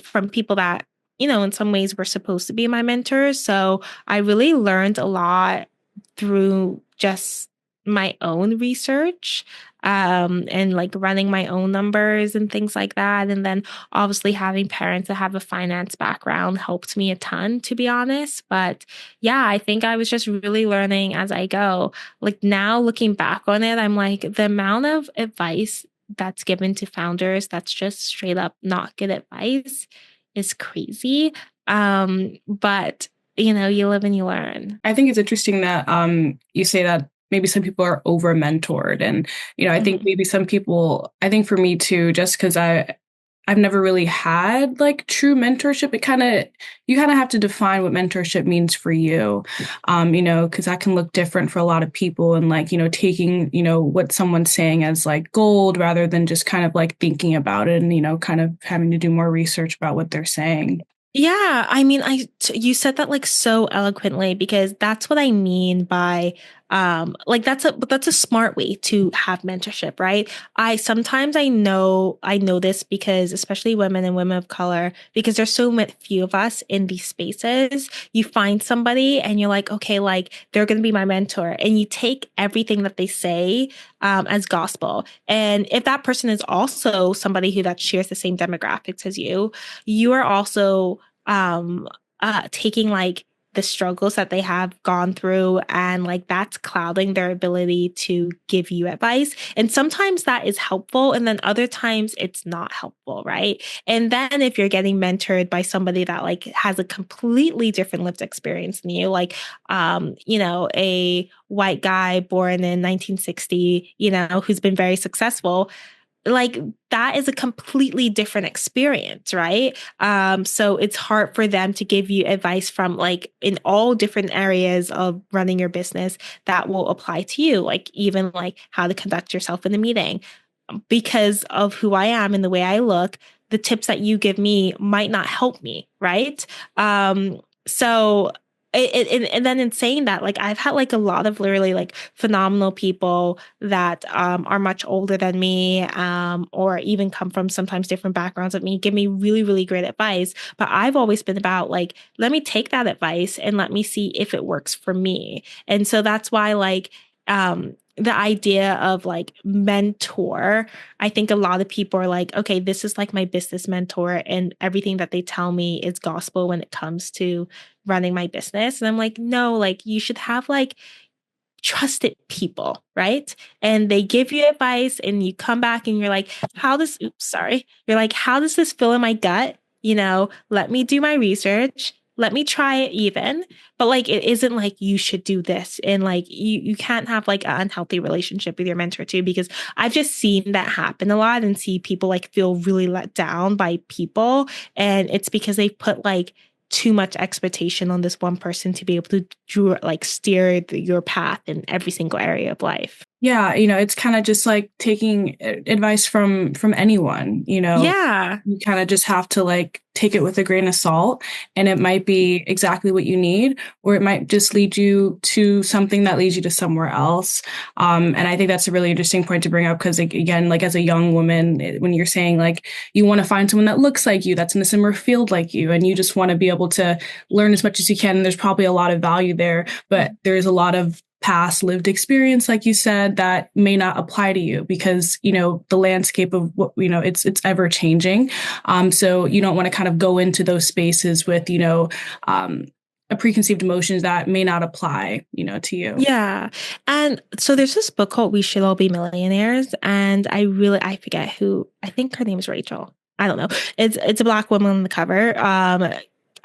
from people that, in some ways were supposed to be my mentors. So I really learned a lot through just my own research, and like running my own numbers and things like that. And then obviously having parents that have a finance background helped me a ton, to be honest. But yeah, I think I was just really learning as I go. Like now looking back on it, I'm like, the amount of advice that's given to founders that's just straight up not good advice is crazy. But you live and you learn. I think it's interesting that you say that maybe some people are over mentored. And, I think Mhm. maybe some people, I think for me too, just because I've never really had like true mentorship. You kind of have to define what mentorship means for you, because that can look different for a lot of people, and like, taking, what someone's saying as like gold rather than just kind of like thinking about it and, kind of having to do more research about what they're saying. Yeah, I mean, you said that like so eloquently because that's what I mean by like that's a smart way to have mentorship, right? I know this because especially women and women of color, because there's so many few of us in these spaces, you find somebody and you're like, okay, like they're gonna be my mentor, and you take everything that they say as gospel. And if that person is also somebody who that shares the same demographics as you are also um taking like the struggles that they have gone through, and like that's clouding their ability to give you advice. And sometimes that is helpful, and then other times it's not helpful, right? And then if you're getting mentored by somebody that like has a completely different lived experience than you, like a white guy born in 1960, who's been very successful, like that is a completely different experience, right? So it's hard for them to give you advice from like in all different areas of running your business that will apply to you, like even like how to conduct yourself in a meeting. Because of who I am and the way I look, the tips that you give me might not help me, right? So and then in saying that, like I've had like a lot of literally like phenomenal people that are much older than me, or even come from sometimes different backgrounds than me, give me really, really great advice. But I've always been about like, let me take that advice and let me see if it works for me. And so that's why like the idea of like mentor, I think a lot of people are like, okay, this is like my business mentor, and everything that they tell me is gospel when it comes to running my business. And I'm like, no, like you should have like trusted people, right? And they give you advice and you come back and you're like, oops, sorry. You're like, how does this feel in my gut? Let me do my research. Let me try it even. But like, it isn't like you should do this. And like, you can't have like an unhealthy relationship with your mentor too, because I've just seen that happen a lot and see people like feel really let down by people. And it's because they've put like too much expectation on this one person to be able to steer your path in every single area of life. Yeah, it's kind of just like taking advice from anyone, Yeah. you kind of just have to like take it with a grain of salt, and it might be exactly what you need, or it might just lead you to something that leads you to somewhere else. And I think that's a really interesting point to bring up because, like, again, like as a young woman, when you're saying like you want to find someone that looks like you, that's in a similar field like you, and you just want to be able to learn as much as you can, and there's probably a lot of value there, but there's a lot of past lived experience, like you said, that may not apply to you because, the landscape of what, it's ever changing. So you don't want to kind of go into those spaces with, a preconceived emotions that may not apply, to you. Yeah. And so there's this book called We Should All Be Millionaires. And I forget who, I think her name is Rachel. I don't know. It's a black woman on the cover.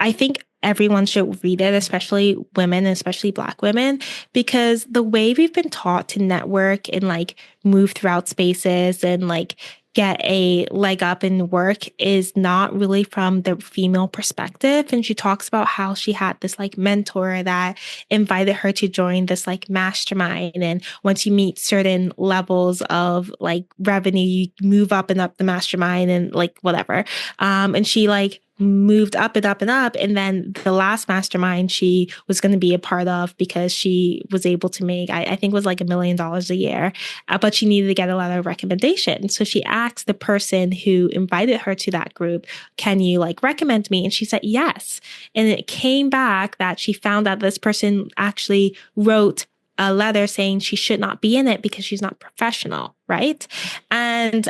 I think everyone should read it, especially women, especially black women, because the way we've been taught to network and like move throughout spaces and like get a leg up in work is not really from the female perspective. And she talks about how she had this like mentor that invited her to join this like mastermind. And once you meet certain levels of like revenue, you move up and up the mastermind and like whatever. And she like moved up and up and up. And then the last mastermind she was going to be a part of, because she was able to make, I think it was like $1 million a year, but she needed to get a lot of recommendations. So she asked the person who invited her to that group, can you like recommend me? And she said yes. And it came back that she found out this person actually wrote a letter saying she should not be in it because she's not professional, right? And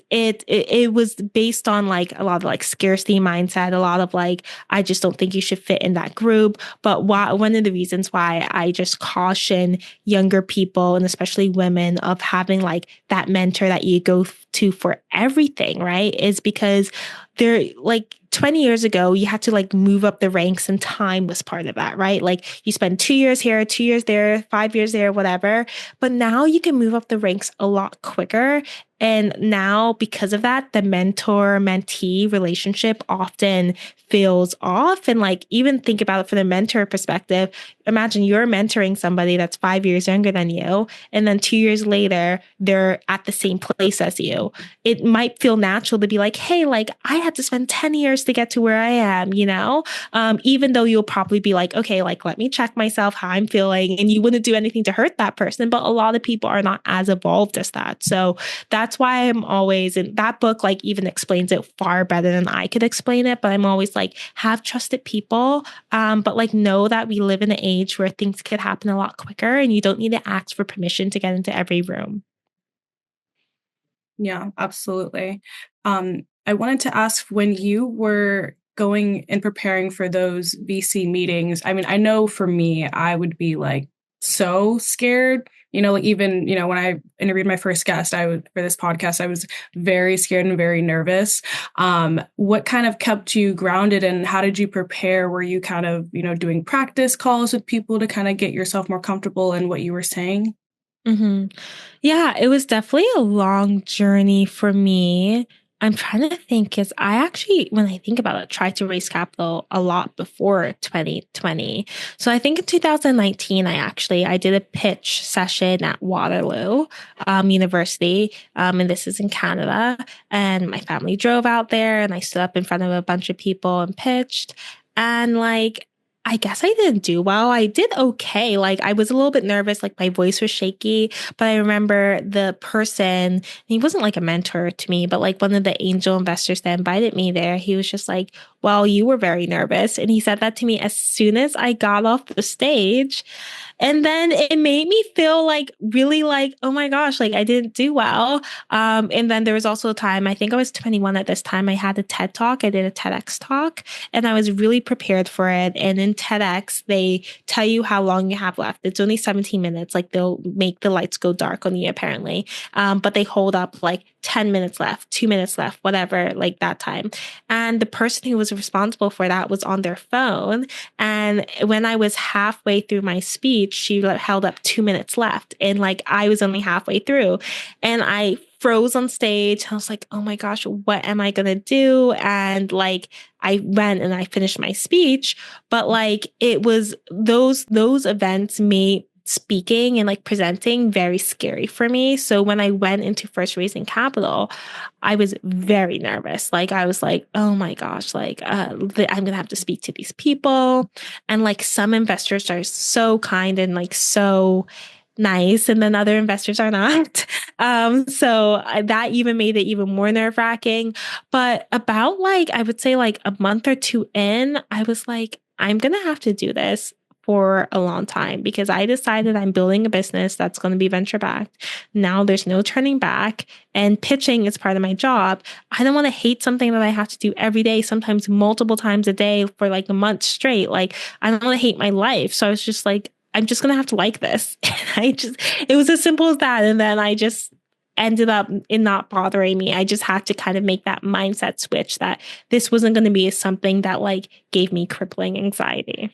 it was based on like a lot of like scarcity mindset, a lot of like I just don't think you should fit in that group. But one of the reasons why I just caution younger people and especially women of having like that mentor that you go to for everything, right, is because they're like 20 years ago, you had to like move up the ranks and time was part of that, right? Like you spend 2 years here, 2 years there, 5 years there, whatever. But now you can move up the ranks a lot quicker And now, because of that, the mentor mentee relationship often feels off. And like, even think about it from the mentor perspective. Imagine you're mentoring somebody that's 5 years younger than you. And then 2 years later, they're at the same place as you. It might feel natural to be like, hey, like I had to spend 10 years to get to where I am, even though you'll probably be like, okay, like let me check myself, how I'm feeling. And you wouldn't do anything to hurt that person. But a lot of people are not as evolved as that. So that's why I'm always in that book, like even explains it far better than I could explain it. But I'm always like, have trusted people. But like know that we live in an age where things could happen a lot quicker and you don't need to ask for permission to get into every room. Yeah, absolutely. I wanted to ask, when you were going and preparing for those VC meetings, I mean, I know for me, I would be like so scared. Like even, when I interviewed my first guest, for this podcast, I was very scared and very nervous. What kind of kept you grounded and how did you prepare? Were you kind of, doing practice calls with people to kind of get yourself more comfortable in what you were saying? hmm Yeah, it was definitely a long journey for me. I'm trying to think because I actually, when I think about it, tried to raise capital a lot before 2020. So I think in 2019, I did a pitch session at Waterloo University, and this is in Canada. And my family drove out there, and I stood up in front of a bunch of people and pitched. And like I guess I didn't do well. I did okay. Like I was a little bit nervous, like my voice was shaky, but I remember the person, he wasn't like a mentor to me, but like one of the angel investors that invited me there, he was just like, well, you were very nervous. And he said that to me as soon as I got off the stage. And then it made me feel like really like, oh my gosh, like I didn't do well. And then there was also a time, I think I was 21 at this time, I had a TED talk. I did a TEDx talk and I was really prepared for it. And in TEDx, they tell you how long you have left. It's only 17 minutes. Like they'll make the lights go dark on you, apparently. But they hold up like 10 minutes left, 2 minutes left, whatever, like that time. And the person who was responsible for that was on their phone. And when I was halfway through my speech, she held up 2 minutes left. And like I was only halfway through. And I froze on stage. I was like, oh my gosh, what am I going to do? And like I went and I finished my speech. But like it was those events made speaking and like presenting very scary for me. So when I went into first raising capital, I was very nervous. Like I was like, oh my gosh, like I'm gonna have to speak to these people, and like some investors are so kind and like so nice, and then other investors are not. That even made it even more nerve wracking. But about like I would say like a month or two in, I was like, I'm gonna have to do this for a long time because I decided I'm building a business that's going to be venture backed. Now there's no turning back, and pitching is part of my job. I don't want to hate something that I have to do every day, sometimes multiple times a day for like a month straight. Like I don't want to hate my life. So I was just like, I'm just going to have to like this. And it was as simple as that. And then I just ended up in not bothering me. I just had to kind of make that mindset switch that this wasn't going to be something that like gave me crippling anxiety.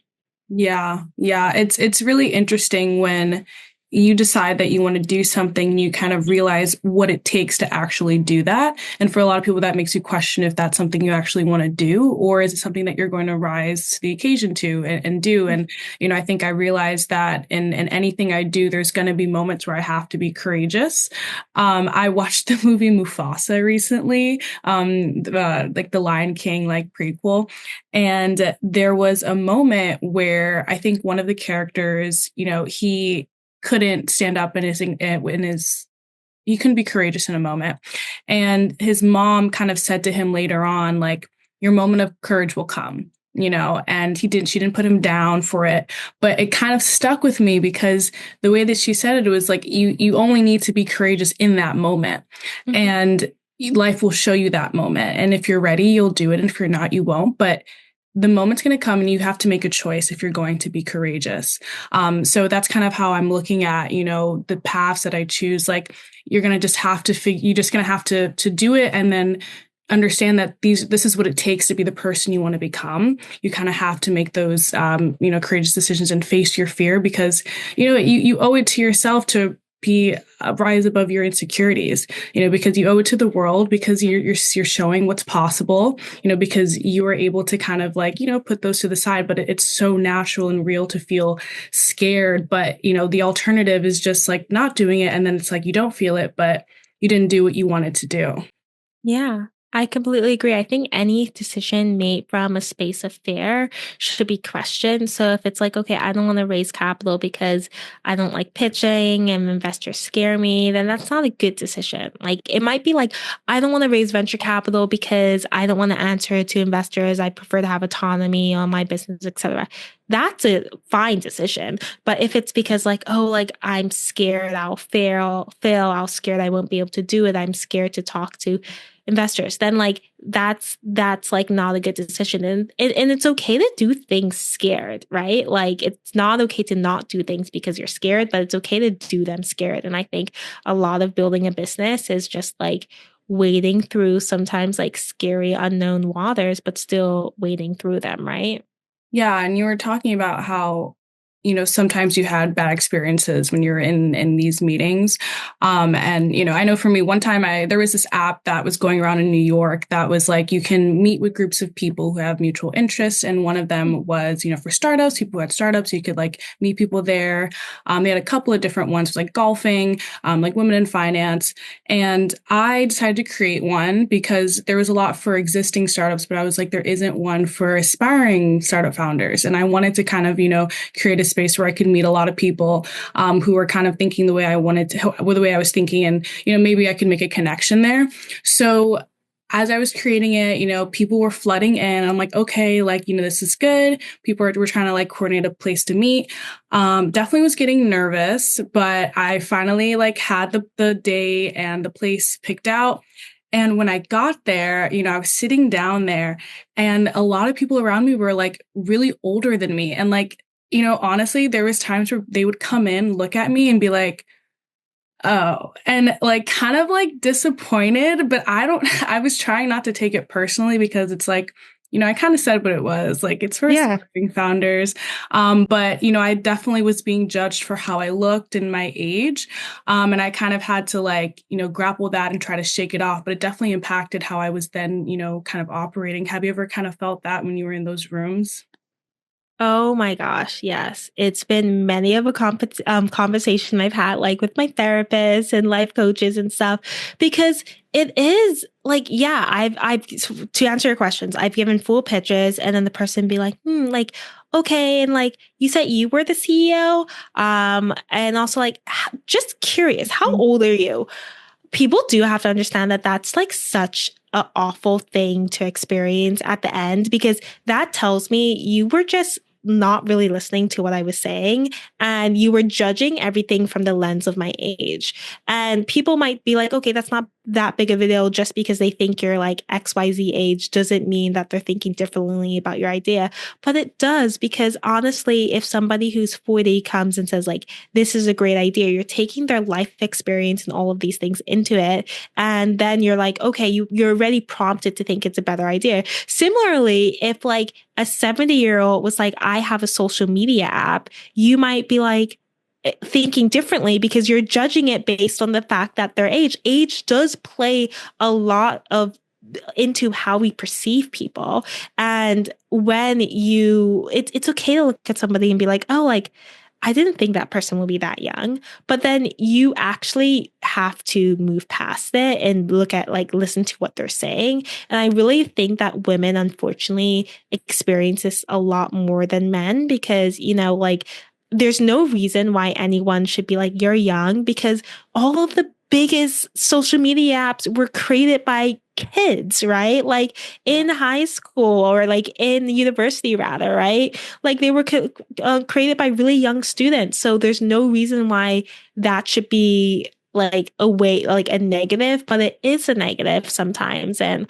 Yeah, yeah. It's really interesting when you decide that you want to do something and you kind of realize what it takes to actually do that. And for a lot of people, that makes you question if that's something you actually want to do, or is it something that you're going to rise to the occasion to and do. And, I think I realized that in anything I do, there's going to be moments where I have to be courageous. I watched the movie Mufasa recently, like the Lion King, like prequel. And there was a moment where I think one of the characters, he couldn't stand up he couldn't be courageous in a moment. And his mom kind of said to him later on, like, your moment of courage will come, and she didn't put him down for it. But it kind of stuck with me because the way that she said it was like, you only need to be courageous in that moment. Mhm. And life will show you that moment. And if you're ready, you'll do it. And if you're not, you won't. But the moment's going to come and you have to make a choice if you're going to be courageous. So that's kind of how I'm looking at, the paths that I choose. Like you're going to just have to you're just going to have to do it. And then understand that this is what it takes to be the person you want to become. You kind of have to make those, courageous decisions and face your fear because, you owe it to yourself to be rise above your insecurities, because you owe it to the world, because you're showing what's possible, because you are able to kind of like, put those to the side. But it's so natural and real to feel scared. But, the alternative is just like not doing it. And then it's like you don't feel it, but you didn't do what you wanted to do. Yeah, I completely agree. I think any decision made from a space of fear should be questioned. So if it's like, okay, I don't want to raise capital because I don't like pitching and investors scare me, then that's not a good decision. Like it might be like, I don't want to raise venture capital because I don't want to answer to investors. I prefer to have autonomy on my business, etc. That's a fine decision. But if it's because like, oh, like I'm scared I'll I'm scared I won't be able to do it. I'm scared to talk to investors, then like that's like not a good decision. And it's okay to do things scared, right? Like it's not okay to not do things because you're scared, but it's okay to do them scared. And I think a lot of building a business is just like wading through sometimes like scary unknown waters, but still wading through them, right? Yeah, and you were talking about how, sometimes you had bad experiences when you're in these meetings. And I know for me, one time there was this app that was going around in New York that was like you can meet with groups of people who have mutual interests, and one of them was, for startups, people who had startups, you could like meet people there. They had a couple of different ones, like golfing, like women in finance, and I decided to create one because there was a lot for existing startups, but I was like, there isn't one for aspiring startup founders, and I wanted to kind of create a space where I could meet a lot of people who were kind of thinking the way I wanted to, the way I was thinking, and maybe I could make a connection there. So as I was creating it, people were flooding in. I'm like, okay, like, this is good. People were trying to like coordinate a place to meet. Definitely was getting nervous, but I finally like had the day and the place picked out. And when I got there, I was sitting down there, and a lot of people around me were like really older than me. And like, honestly, there was times where they would come in, look at me and be like, oh, and like kind of like disappointed, but I was trying not to take it personally because it's like, I kind of said what it was. Like it's for Yeah. aspiring founders. But I definitely was being judged for how I looked and my age. And I kind of had to like, grapple with that and try to shake it off. But it definitely impacted how I was then, kind of operating. Have you ever kind of felt that when you were in those rooms? Oh my gosh, yes. It's been many of a conversation I've had like with my therapist and life coaches and stuff because it is like, yeah, I've to answer your questions, I've given full pitches and then the person be like, like, okay. And like, you said you were the CEO. And also like, just curious, how old are you? People do have to understand that that's like such an awful thing to experience at the end because that tells me you were just not really listening to what I was saying and you were judging everything from the lens of my age. And people might be like, okay, that's not that big of a deal just because they think you're like XYZ age doesn't mean that they're thinking differently about your idea. But it does because honestly, if somebody who's 40 comes and says like, this is a great idea, you're taking their life experience and all of these things into it. And then you're like, okay, you're already prompted to think it's a better idea. Similarly, if like a 70-year-old was like, I have a social media app, you might be like, thinking differently because you're judging it based on the fact that their age. Age does play a lot of into how we perceive people. And when it's okay to look at somebody and be like, oh, like, I didn't think that person would be that young. But then you actually have to move past it and look at like listen to what they're saying. And I really think that women unfortunately experience this a lot more than men because, like there's no reason why anyone should be like, you're young because all of the biggest social media apps were created by kids, right? Like in high school or like in university, rather, right? Like they were created by really young students. So there's no reason why that should be like like a negative, but it is a negative sometimes. And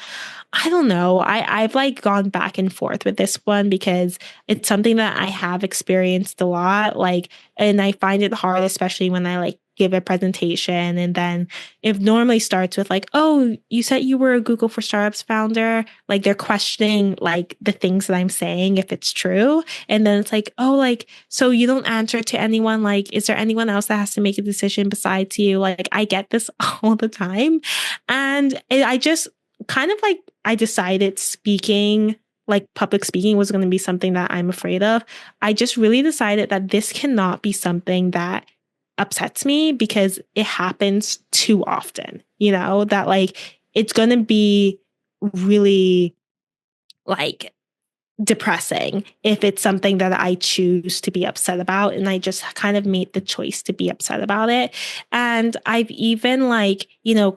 I don't know. I've like gone back and forth with this one because it's something that I have experienced a lot. Like, and I find it hard, especially when I like give a presentation. And then it normally starts with like, oh, you said you were a Google for Startups founder. Like they're questioning like the things that I'm saying, if it's true. And then it's like, oh, like, so you don't answer to anyone. Like, is there anyone else that has to make a decision besides you? Like, I get this all the time. And I just kind of like, I decided speaking, like public speaking was going to be something that I'm afraid of. I just really decided that this cannot be something that upsets me because it happens too often, that like it's going to be really like depressing if it's something that I choose to be upset about. And I just kind of made the choice to be upset about it. And I've even like,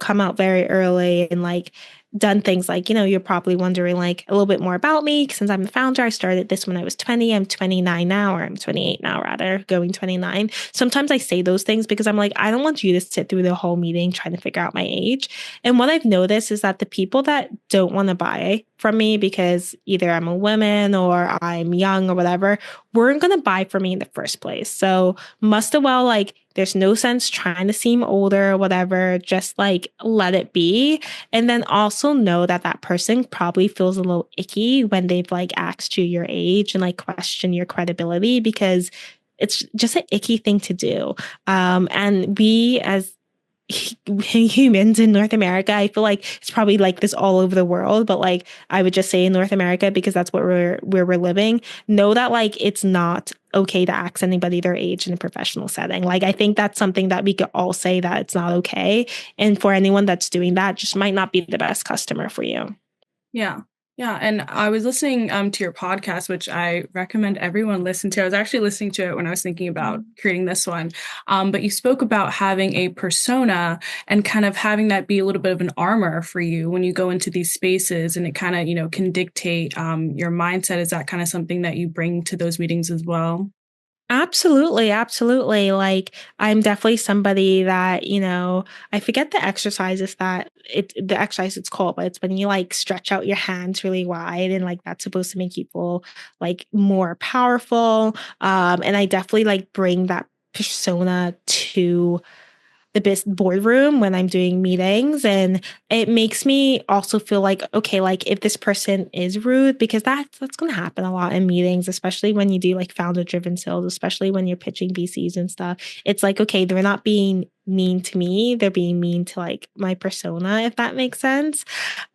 come out very early and like done things like, you're probably wondering like a little bit more about me. Since I'm the founder, I started this when I was 20. I'm 29 now, or I'm 28 now, rather, going 29. Sometimes I say those things because I'm like, I don't want you to sit through the whole meeting trying to figure out my age. And what I've noticed is that the people that don't want to buy from me because either I'm a woman or I'm young or whatever, weren't going to buy from me in the first place. So must have well, like, there's no sense trying to seem older or whatever. Just like let it be. And then also know that that person probably feels a little icky when they've like asked you your age and like question your credibility because it's just an icky thing to do. And we as humans in North America, I feel like it's probably like this all over the world, but like I would just say in North America because that's what where we're living. Know that like it's not okay to ask anybody their age in a professional setting. Like I think that's something that we could all say that it's not okay. And for anyone that's doing that, just might not be the best customer for you. Yeah. Yeah, and I was listening to your podcast, which I recommend everyone listen to. I was actually listening to it when I was thinking about creating this one. But you spoke about having a persona and kind of having that be a little bit of an armor for you when you go into these spaces, and it kind of, can dictate your mindset. Is that kind of something that you bring to those meetings as well? Absolutely, absolutely. Like I'm definitely somebody that, I forget the exercises that the exercise it's called, but it's when you like stretch out your hands really wide and like that's supposed to make you feel like more powerful. And I definitely like bring that persona to the boardroom when I'm doing meetings. And it makes me also feel like, okay, like if this person is rude, because that's going to happen a lot in meetings, especially when you do like founder driven sales, especially when you're pitching VCs and stuff. It's like, okay, they're not being mean to me. They're being mean to like my persona, if that makes sense.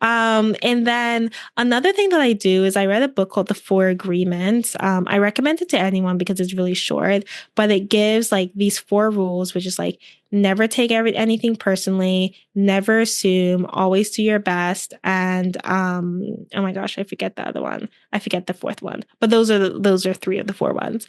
And then another thing that I do is I read a book called The Four Agreements. I recommend it to anyone because it's really short, but it gives like these four rules, which is like never take anything personally, never assume, always do your best, and oh my gosh, I forget the other one. I forget the fourth one. But those are three of the four ones.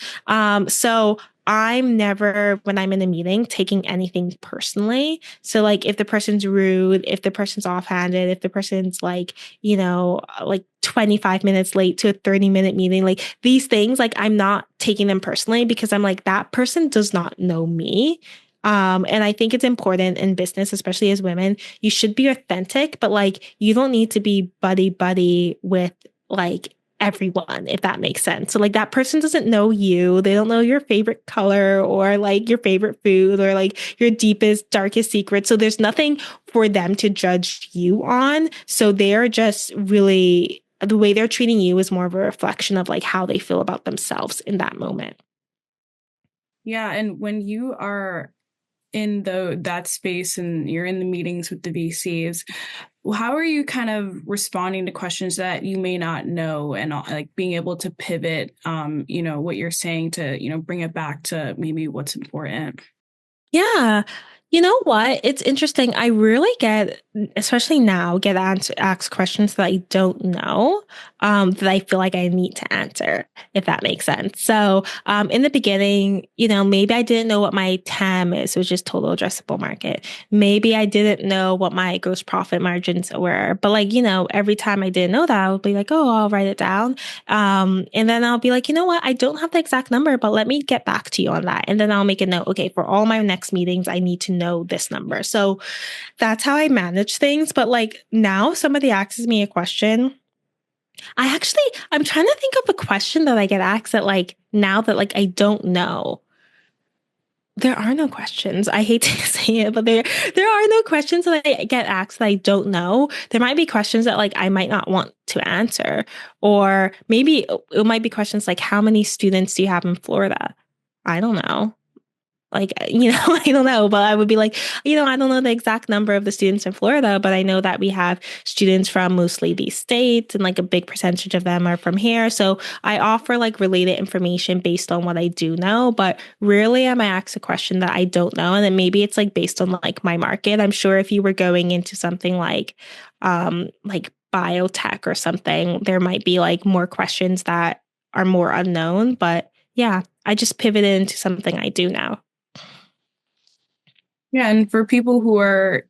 So I'm never, when I'm in a meeting, taking anything personally. So, like, if the person's rude, if the person's offhanded, if the person's like, like 25 minutes late to a 30-minute meeting, like these things, like, I'm not taking them personally because I'm like, that person does not know me. And I think it's important in business, especially as women, you should be authentic, but like, you don't need to be buddy buddy with like everyone, if that makes sense. So like that person doesn't know you. They don't know your favorite color or like your favorite food or like your deepest, darkest secret. So there's nothing for them to judge you on. So they're just really the way they're treating you is more of a reflection of like how they feel about themselves in that moment. Yeah, and when you are in that space and you're in the meetings with the VCs, how are you kind of responding to questions that you may not know and like being able to pivot, what you're saying to, bring it back to maybe what's important? Yeah. You know what? It's interesting. I really get, especially now, get asked questions that I don't know, that I feel like I need to answer, if that makes sense. So, in the beginning, maybe I didn't know what my TAM is, which is total addressable market. Maybe I didn't know what my gross profit margins were, but like, every time I didn't know that, I would be like, oh, I'll write it down. And then I'll be like, you know what? I don't have the exact number, but let me get back to you on that. And then I'll make a note. Okay, for all my next meetings, I need to know this number. So that's how I manage things. But like now, somebody asks me a question. I'm trying to think of a question that I get asked that like now that like I don't know. There are no questions. I hate to say it, but there are no questions that I get asked that I don't know. There might be questions that like I might not want to answer, or maybe it might be questions like, "How many students do you have in Florida?" I don't know. Like, I don't know, but I would be like, I don't know the exact number of the students in Florida, but I know that we have students from mostly these states and like a big percentage of them are from here. So I offer like related information based on what I do know, but rarely am I asked a question that I don't know. And then maybe it's like based on like my market. I'm sure if you were going into something like biotech or something, there might be like more questions that are more unknown. But yeah, I just pivoted into something I do now. Yeah, and for people who are,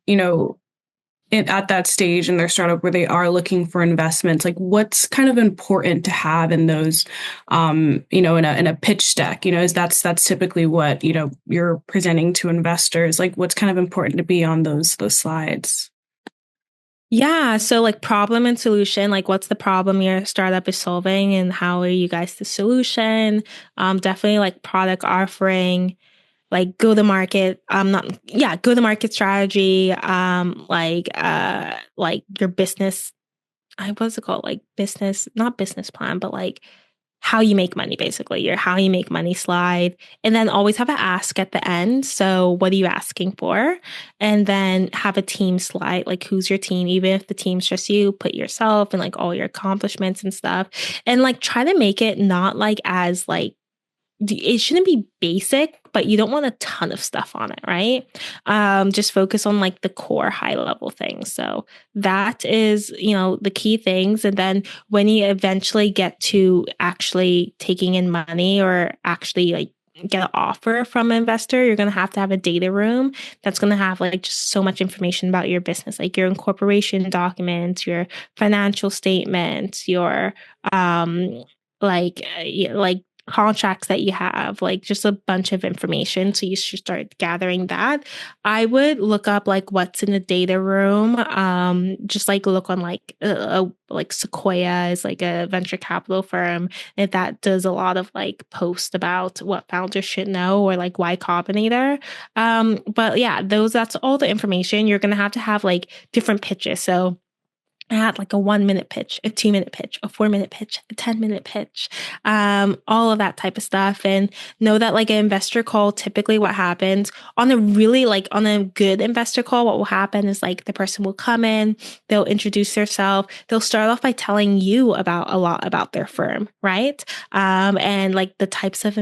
at that stage in their startup where they are looking for investments, like what's kind of important to have in those, in a pitch deck, is that's typically what, you're presenting to investors, like what's kind of important to be on those slides. Yeah. So, like, problem and solution, like, what's the problem your startup is solving, and how are you guys the solution? Definitely like product offering, like go to market, not, yeah, go to market strategy, like your business, I what's it called? Like business, not business plan, but like how you make money, basically, your how you make money slide. And then always have an ask at the end. So, what are you asking for? And then have a team slide, like who's your team? Even if the team's just you, put yourself and like all your accomplishments and stuff. And like try to make it not like as like it shouldn't be basic, but you don't want a ton of stuff on it, right? Just focus on like the core high level things. So that is, the key things. And then when you eventually get to actually taking in money or actually like get an offer from an investor, you're going to have a data room that's going to have like just so much information about your business, like your incorporation documents, your financial statements, your like contracts that you have, like just a bunch of information. So you should start gathering that. I would look up like what's in the data room. Just like look on like Sequoia is like a venture capital firm, and that does a lot of like posts about what founders should know, or like Y Combinator. But yeah, that's all the information. You're gonna have to have like different pitches. So I had like a 1 minute pitch, a 2 minute pitch, a 4 minute pitch, a 10 minute pitch, all of that type of stuff. And know that like an investor call, typically what happens on a good investor call, what will happen is like the person will come in, they'll introduce themselves, they'll start off by telling you about a lot about their firm, right? And like the types of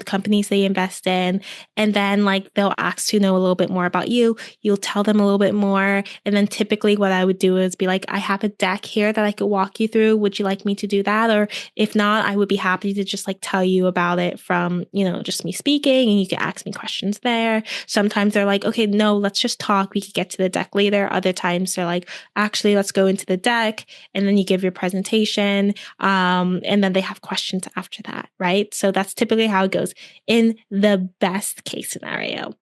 companies they invest in. And then like they'll ask to know a little bit more about you. You'll tell them a little bit more. And then typically what I would do is be like, I have a deck here that I could walk you through. Would you like me to do that? Or if not, I would be happy to just like tell you about it from, just me speaking, and you can ask me questions there. Sometimes they're like, okay, no, let's just talk. We could get to the deck later. Other times they're like, actually, let's go into the deck. And then you give your presentation. And then they have questions after that, right? So that's typically how it goes in the best case scenario.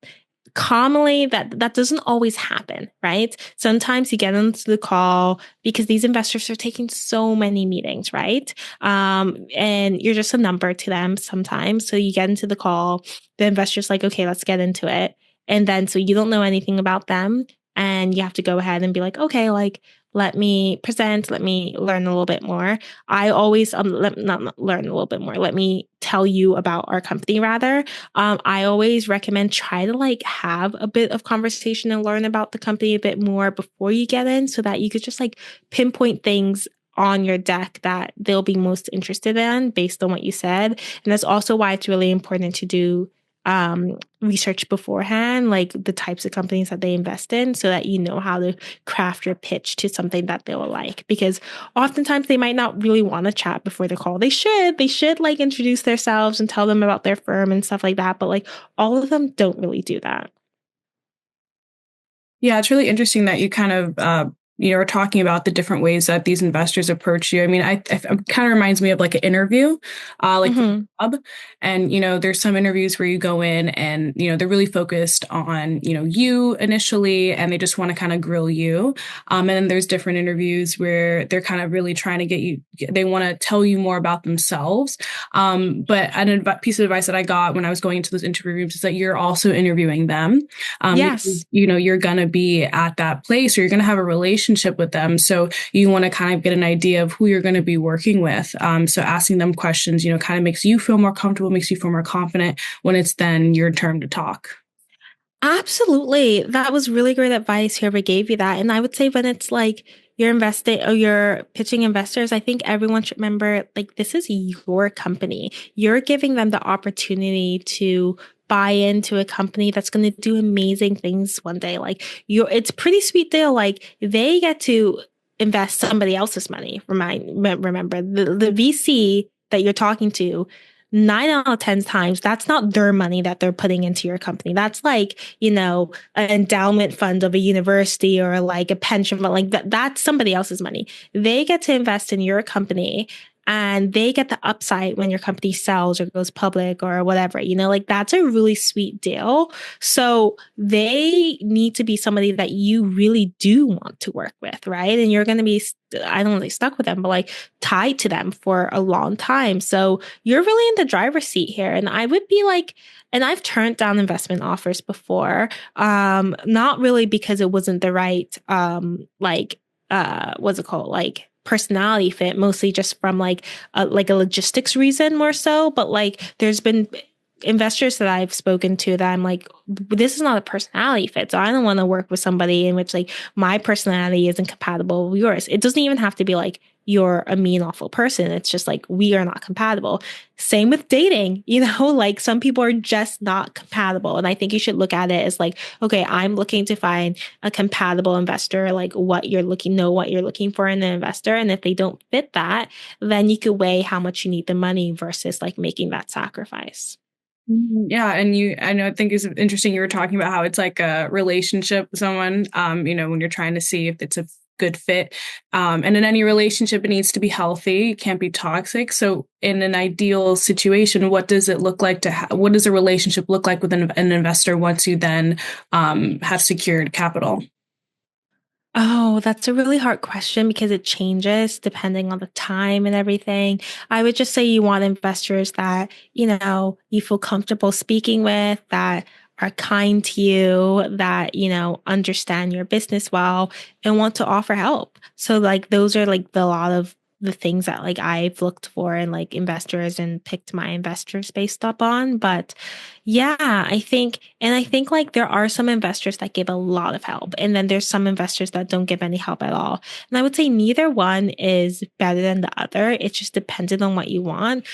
Commonly, that doesn't always happen, right? Sometimes you get into the call because these investors are taking so many meetings, right? And you're just a number to them sometimes. So you get into the call, the investor's like, okay, let's get into it. And then so you don't know anything about them, and you have to go ahead and be like, okay, like let me present, let me learn a little bit more. I always not learn a little bit more. Let me tell you about our company rather. I always recommend try to like have a bit of conversation and learn about the company a bit more before you get in, so that you could just like pinpoint things on your deck that they'll be most interested in based on what you said. And that's also why it's really important to do research beforehand, like the types of companies that they invest in, so that you know how to craft your pitch to something that they will like. Because oftentimes they might not really want to chat before the call. They should like introduce themselves and tell them about their firm and stuff like that. But like all of them don't really do that. Yeah, it's really interesting that you kind of are talking about the different ways that these investors approach you. I mean, it kind of reminds me of like an interview, like for Hmm. a job. And, there's some interviews where you go in and, they're really focused on, you initially, and they just want to kind of grill you. And then there's different interviews where they're kind of really trying to they want to tell you more about themselves. But piece of advice that I got when I was going into those interview rooms is that you're also interviewing them. Yes. Because, you're going to be at that place or you're going to have a relationship with them. So you want to kind of get an idea of who you're going to be working with. So asking them questions, kind of makes you feel more comfortable, makes you feel more confident when it's then your turn to talk. Absolutely. That was really great advice. Whoever gave you that. And I would say when it's like you're investing or you're pitching investors, I think everyone should remember like this is your company. You're giving them the opportunity to buy into a company that's going to do amazing things one day. Like it's a pretty sweet deal. Like they get to invest somebody else's money. Remember the VC that you're talking to 9 out of 10 times, that's not their money that they're putting into your company. That's like, an endowment fund of a university or like a pension fund, like that's somebody else's money. They get to invest in your company and they get the upside when your company sells or goes public or whatever, like that's a really sweet deal. So they need to be somebody that you really do want to work with, right? And you're going to be, I don't really stuck with them, but like tied to them for a long time. So you're really in the driver's seat here. And I would be like, and I've turned down investment offers before, not really because it wasn't the right, what's it called? Like personality fit, mostly just from like a logistics reason more so. But like there's been investors that I've spoken to that I'm like, this is not a personality fit. So I don't want to work with somebody in which like my personality isn't compatible with yours. It doesn't even have to be like you're a mean, awful person. It's just like we are not compatible. Same with dating, like some people are just not compatible. And I think you should look at it as like, okay, I'm looking to find a compatible investor, like what you're looking for in an investor. And if they don't fit that, then you could weigh how much you need the money versus like making that sacrifice. Yeah, and I think it's interesting you were talking about how it's like a relationship with someone, when you're trying to see if it's a good fit. And in any relationship, it needs to be healthy. It can't be toxic. So in an ideal situation, what does it look like what does a relationship look like with an investor once you then have secured capital? Oh, that's a really hard question because it changes depending on the time and everything. I would just say you want investors that, you feel comfortable speaking with, that are kind to you, that, understand your business well and want to offer help. So like those are like a lot of the things that like I've looked for in like investors and picked my investors based up on. But yeah, I think like there are some investors that give a lot of help, and then there's some investors that don't give any help at all. And I would say neither one is better than the other. It's just dependent on what you want.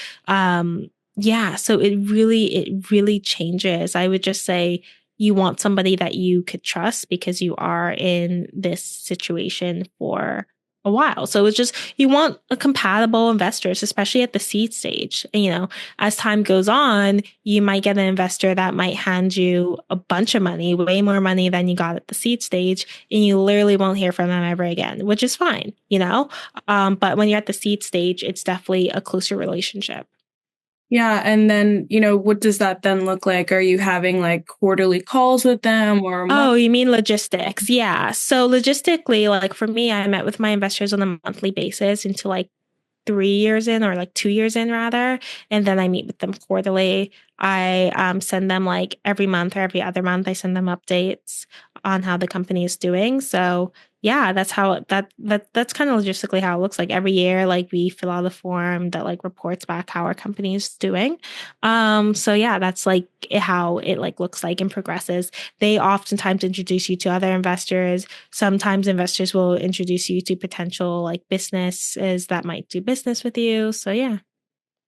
Yeah, so it really changes. I would just say you want somebody that you could trust because you are in this situation for a while. So it's just you want a compatible investors, especially at the seed stage. And, as time goes on, you might get an investor that might hand you a bunch of money, way more money than you got at the seed stage, and you literally won't hear from them ever again, which is fine. But when you're at the seed stage, it's definitely a closer relationship. Yeah, and then, what does that then look like? Are you having like quarterly calls with them or month? Oh, you mean logistics? Yeah. So logistically, like for me, I met with my investors on a monthly basis until like 3 years in or like 2 years in rather. And then I meet with them quarterly. I send them like every month or every other month, I send them updates on how the company is doing. So yeah, that's how that's kind of logistically how it looks like every year. Like we fill out a form that like reports back how our company is doing. So yeah, that's like how it like looks like and progresses. They oftentimes introduce you to other investors. Sometimes investors will introduce you to potential like businesses that might do business with you. So yeah.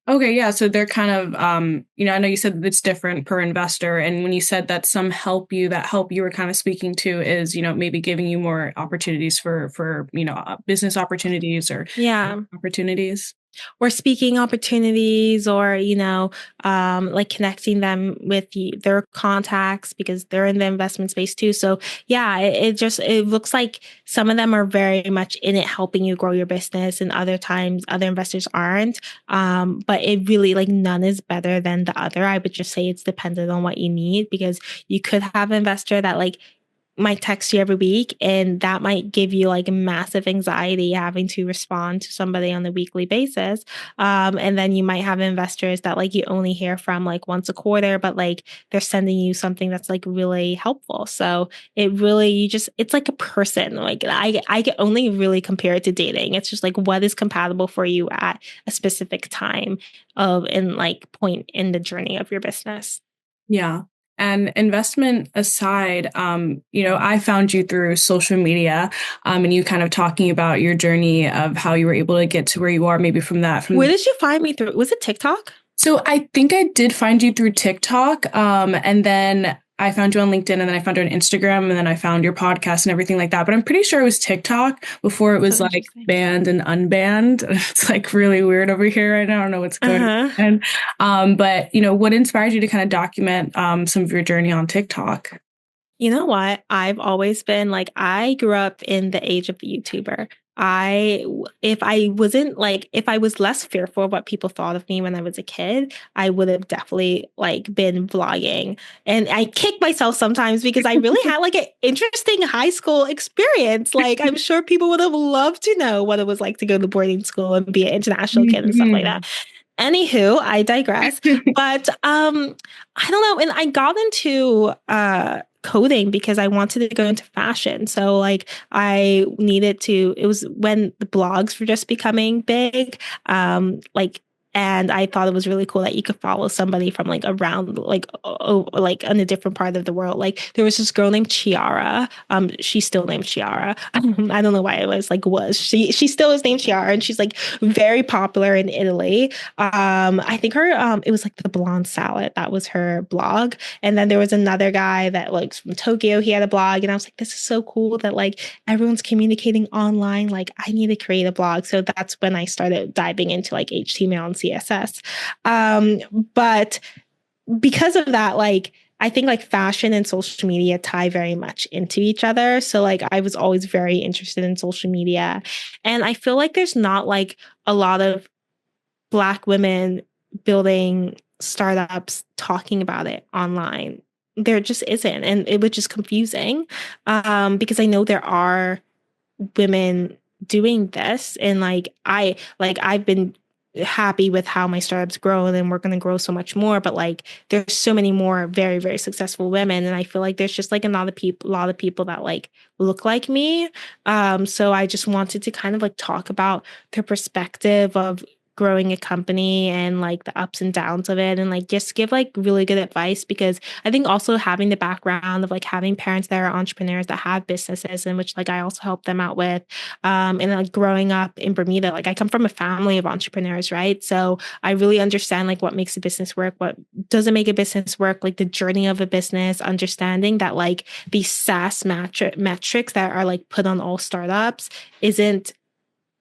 Okay, yeah. So they're kind of, I know you said that it's different per investor. And when you said that some help you, that help you were kind of speaking to is, maybe giving you more opportunities for business opportunities or Yeah. opportunities. or speaking opportunities, or like connecting them with their contacts because they're in the investment space too. So yeah, it looks like some of them are very much in it helping you grow your business, and other times other investors aren't. But it really, like, none is better than the other. I would just say it's dependent on what you need, because you could have an investor that like might text you every week, and that might give you like massive anxiety having to respond to somebody on a weekly basis. And then you might have investors that like you only hear from like once a quarter, but like they're sending you something that's like really helpful. So it really, it's like a person. Like I can only really compare it to dating. It's just like what is compatible for you at a specific time of in like point in the journey of your business. Yeah. And investment aside, I found you through social media, and you kind of talking about your journey of how you were able to get to where you are, maybe from that, from Where the. did you find me through? Was it TikTok? So I think I did find you through TikTok, and then I found you on LinkedIn, and then I found you on Instagram, and then I found your podcast and everything like that. But I'm pretty sure it was TikTok before it So was like interesting. banned and unbanned. It's like really weird over here right now. I don't know what's going Uh-huh. on. But what inspired you to kind of document some of your journey on TikTok? You know what? I've always been like, I grew up in the age of the YouTuber. If I was less fearful of what people thought of me when I was a kid, I would have definitely like been vlogging. And I kick myself sometimes because I really had like an interesting high school experience. Like, I'm sure people would have loved to know what it was like to go to boarding school and be an international kid and stuff like Mhm. that. Anywho, I digress. But I don't know. And I got into coding because I wanted to go into fashion. So like I needed to, it was when the blogs were just becoming big. Like, and I thought it was really cool that you could follow somebody from like around like in a different part of the world. Like there was this girl named Chiara. She's still named Chiara. I don't know why it was like was. She still is named Chiara, and she's like very popular in Italy. I think her it was like the blonde salad. That was her blog. And then there was another guy that like from Tokyo. He had a blog, and I was like, this is so cool that like everyone's communicating online. Like I need to create a blog. So that's when I started diving into like HTML and CSS. Um, but because of that, like I think like fashion and social media tie very much into each other. So like I was always very interested in social media. And I feel like there's not like a lot of Black women building startups talking about it online. There just isn't. And it was just confusing, because I know there are women doing this. And I've been happy with how my startup's grown, and we're going to grow so much more. But like there's so many more very, very successful women. And I feel like there's just like a lot of people that like look like me. So I just wanted to kind of like talk about their perspective of growing a company and like the ups and downs of it, and like just give like really good advice, because I think also having the background of like having parents that are entrepreneurs that have businesses, in which like I also help them out with, and like growing up in Bermuda, like I come from a family of entrepreneurs, right? So I really understand like what makes a business work, what doesn't make a business work, like the journey of a business, understanding that like these SaaS metrics that are like put on all startups isn't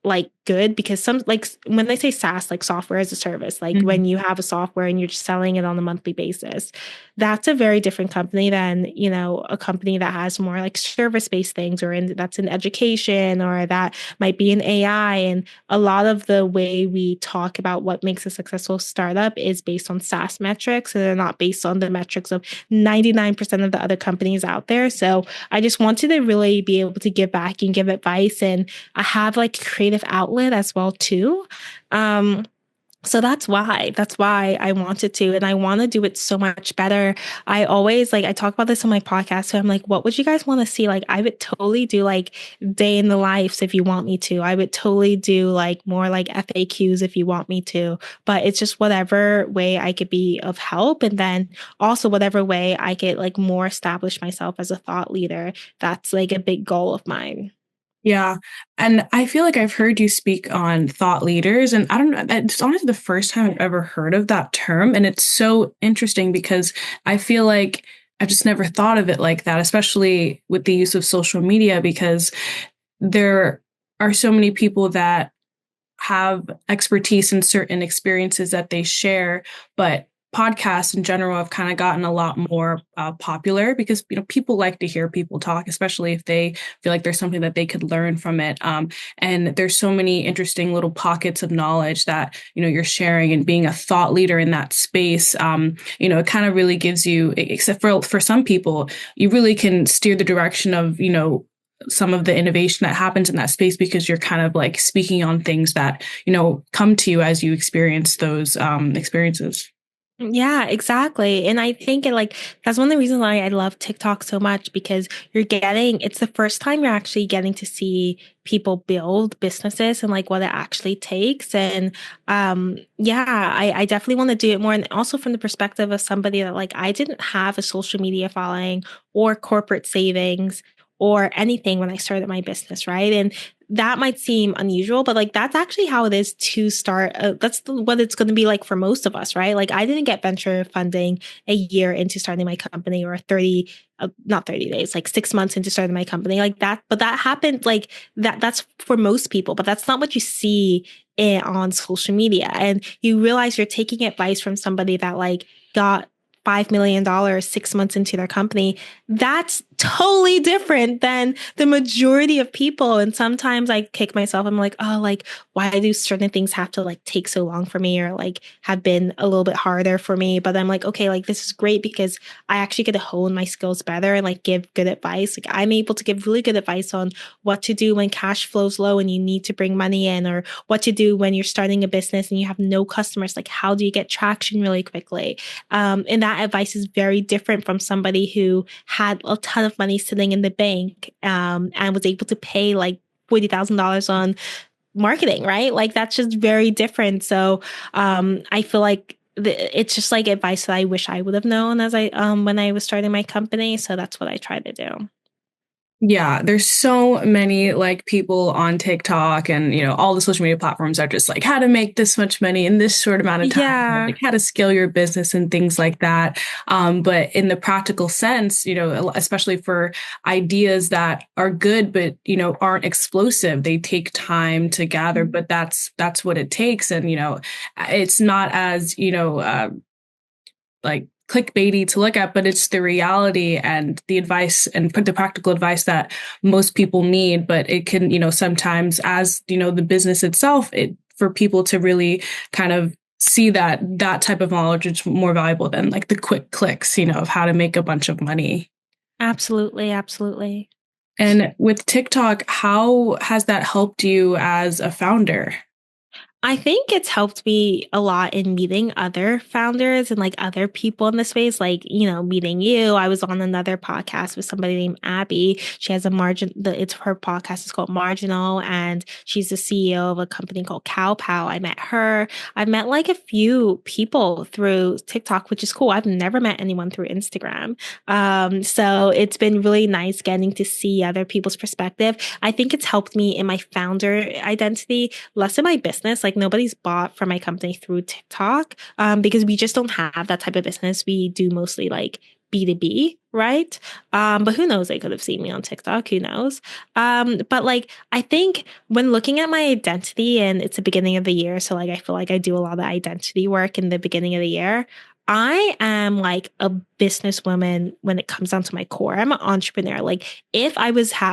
like good, because some like when they say SaaS, like software as a service, like when you have a software and you're just selling it on a monthly basis, that's a very different company than, a company that has more like service-based things, or that's in education, or that might be in AI. And a lot of the way we talk about what makes a successful startup is based on SaaS metrics, and they're not based on the metrics of 99% of the other companies out there. So I just wanted to really be able to give back and give advice, and I have like creative outlet as well too. Um, so that's why I wanted to, and I want to do it so much better. I always like, I talk about this on my podcast. So I'm like, what would you guys want to see? Like, I would totally do like day in the lives if you want me to. I would totally do like more like FAQs if you want me to, but it's just whatever way I could be of help. And then also whatever way I could like more establish myself as a thought leader. That's like a big goal of mine. Yeah. And I feel like I've heard you speak on thought leaders, and I don't know, it's honestly the first time I've ever heard of that term. And it's so interesting because I feel like I've just never thought of it like that, especially with the use of social media, because there are so many people that have expertise in certain experiences that they share, but podcasts in general have kind of gotten a lot more popular because people like to hear people talk, especially if they feel like there's something that they could learn from it. And there's so many interesting little pockets of knowledge that you're sharing, and being a thought leader in that space. It kind of really gives you, except for some people, you really can steer the direction of some of the innovation that happens in that space, because you're kind of like speaking on things that come to you as you experience those experiences. Yeah, exactly. And I think that's one of the reasons why I love TikTok so much, because it's the first time you're actually getting to see people build businesses and like what it actually takes. And yeah, I definitely want to do it more. And also from the perspective of somebody that like I didn't have a social media following or corporate savings or anything when I started my business, right? And that might seem unusual, but like that's actually how it is to start. What it's going to be like for most of us, right? Like I didn't get venture funding a year into starting my company, or not 30 days, like 6 months into starting my company like that. But that happened like that. That's for most people, but that's not what you see on social media. And you realize you're taking advice from somebody that like got $5 million 6 months into their company. That's totally different than the majority of people. And sometimes I kick myself. I'm like, oh, like, why do certain things have to like take so long for me, or like have been a little bit harder for me? But I'm like, okay, like this is great because I actually get to hone my skills better and like give good advice. Like I'm able to give really good advice on what to do when cash flows low and you need to bring money in, or what to do when you're starting a business and you have no customers. Like, how do you get traction really quickly? And that advice is very different from somebody who had a ton of money sitting in the bank and was able to pay like $40,000 on marketing, right? Like that's just very different. So I feel like it's just like advice that I wish I would have known as I when I was starting my company. So that's what I try to do. Yeah, there's so many like people on TikTok and all the social media platforms are just like how to make this much money in this short amount of time, Yeah. like how to scale your business and things like that. But in the practical sense, especially for ideas that are good but aren't explosive, they take time to gather. But that's what it takes, and it's not as like clickbaity to look at, but it's the reality and the advice and put the practical advice that most people need. But it can, sometimes as, the business itself, for people to really kind of see that type of knowledge is more valuable than like the quick clicks, of how to make a bunch of money. Absolutely, absolutely. And with TikTok, how has that helped you as a founder? I think it's helped me a lot in meeting other founders and like other people in the space, like, meeting you. I was on another podcast with somebody named Abby. She has it's her podcast is called Marginal, and she's the CEO of a company called Cow Pow. I met her. I've met like a few people through TikTok, which is cool. I've never met anyone through Instagram. So it's been really nice getting to see other people's perspective. I think it's helped me in my founder identity, less in my business. Like nobody's bought from my company through TikTok because we just don't have that type of business. We do mostly like B2B, right? But who knows? They could have seen me on TikTok. Who knows? But like, I think when looking at my identity, and it's the beginning of the year, so like, I feel like I do a lot of identity work in the beginning of the year. I am like a businesswoman when it comes down to my core. I'm an entrepreneur. Like, if I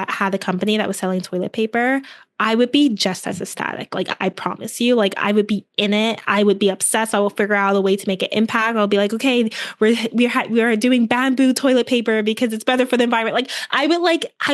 had a company that was selling toilet paper, I would be just as ecstatic. Like, I promise you, like, I would be in it. I would be obsessed. I will figure out a way to make an impact. I'll be like, okay, we're doing bamboo toilet paper because it's better for the environment. I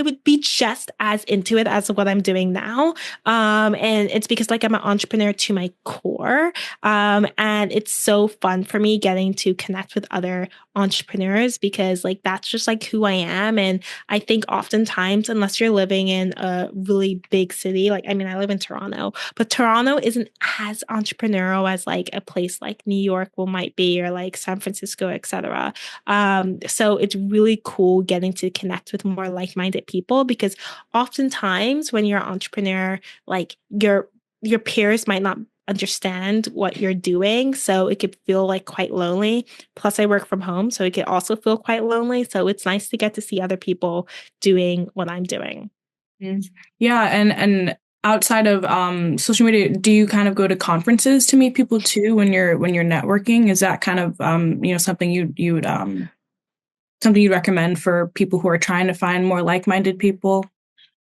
would be just as into it as what I'm doing now. And it's because like I'm an entrepreneur to my core. And it's so fun for me getting to connect with other entrepreneurs, because like that's just like who I am. And I think oftentimes, unless you're living in a really big city, like I mean, I live in Toronto, but Toronto isn't as entrepreneurial as like a place like New York might be, or like San Francisco, etc. So it's really cool getting to connect with more like-minded people, because oftentimes when you're an entrepreneur, like your peers might not understand what you're doing. So it could feel like quite lonely. Plus, I work from home, so it could also feel quite lonely. So it's nice to get to see other people doing what I'm doing. Mm. Yeah, and outside of social media, do you kind of go to conferences to meet people too when you're networking? Is that kind of something you would something you'd recommend for people who are trying to find more like-minded people?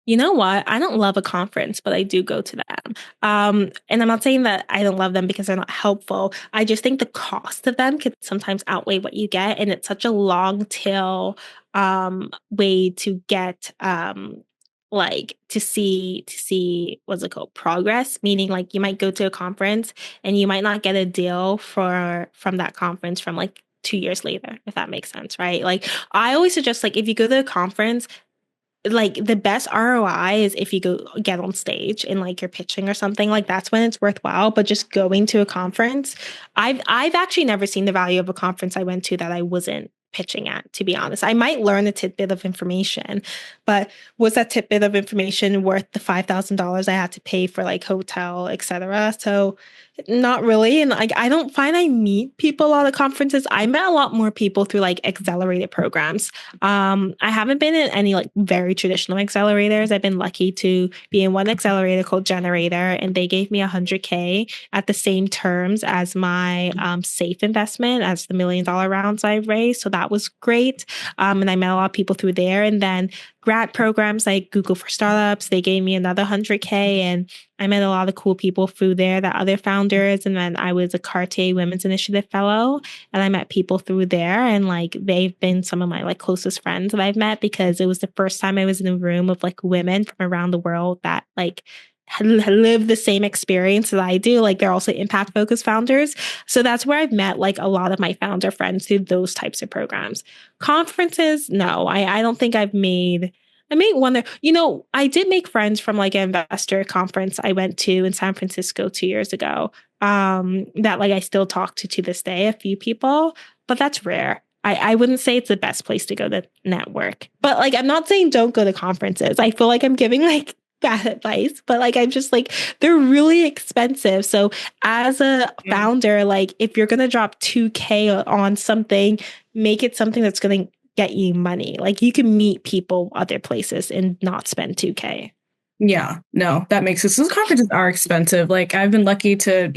You know what? I don't love a conference, but I do go to them. And I'm not saying that I don't love them because they're not helpful. I just think the cost of them could sometimes outweigh what you get. And it's such a long tail way to get like to see what's it called, progress, meaning like you might go to a conference and you might not get a deal from that conference from like 2 years later, if that makes sense, right? Like I always suggest like if you go to a conference, like the best ROI is if you go get on stage and like you're pitching or something, like that's when it's worthwhile. But just going to a conference, I've actually never seen the value of a conference I went to that I wasn't pitching at, to be honest. I might learn a tidbit of information, but was that tidbit of information worth the $5,000 I had to pay for like hotel, etc.? So not really. And like I don't find I meet people a lot at conferences. I met a lot more people through like accelerated programs. I haven't been in any like very traditional accelerators. I've been lucky to be in one accelerator called Generator, and they gave me 100K at the same terms as my safe investment, as the $1 million rounds I've raised. So that was great. And I met a lot of people through there. And then grad programs like Google for Startups, they gave me another 100K, and I met a lot of cool people through there, that other founders. And then I was a Cartier Women's Initiative Fellow, and I met people through there. And like they've been some of my like closest friends that I've met because it was the first time I was in a room of like women from around the world that like live the same experience that I do. Like they're also impact focused founders. So that's where I've met like a lot of my founder friends through those types of programs. Conferences, no, I don't think I made one there. You know, I did make friends from like an investor conference I went to in San Francisco 2 years ago. That like I still talk to this day, a few people, but that's rare. I wouldn't say it's the best place to go to network. But like I'm not saying don't go to conferences. I feel like I'm giving like bad advice, but like I'm just like they're really expensive. So as a Yeah. founder, like if you're gonna drop 2K on something, make it something that's gonna get you money. Like you can meet people other places and not spend 2K. Yeah, no, that makes sense. Those conferences are expensive. Like I've been lucky to,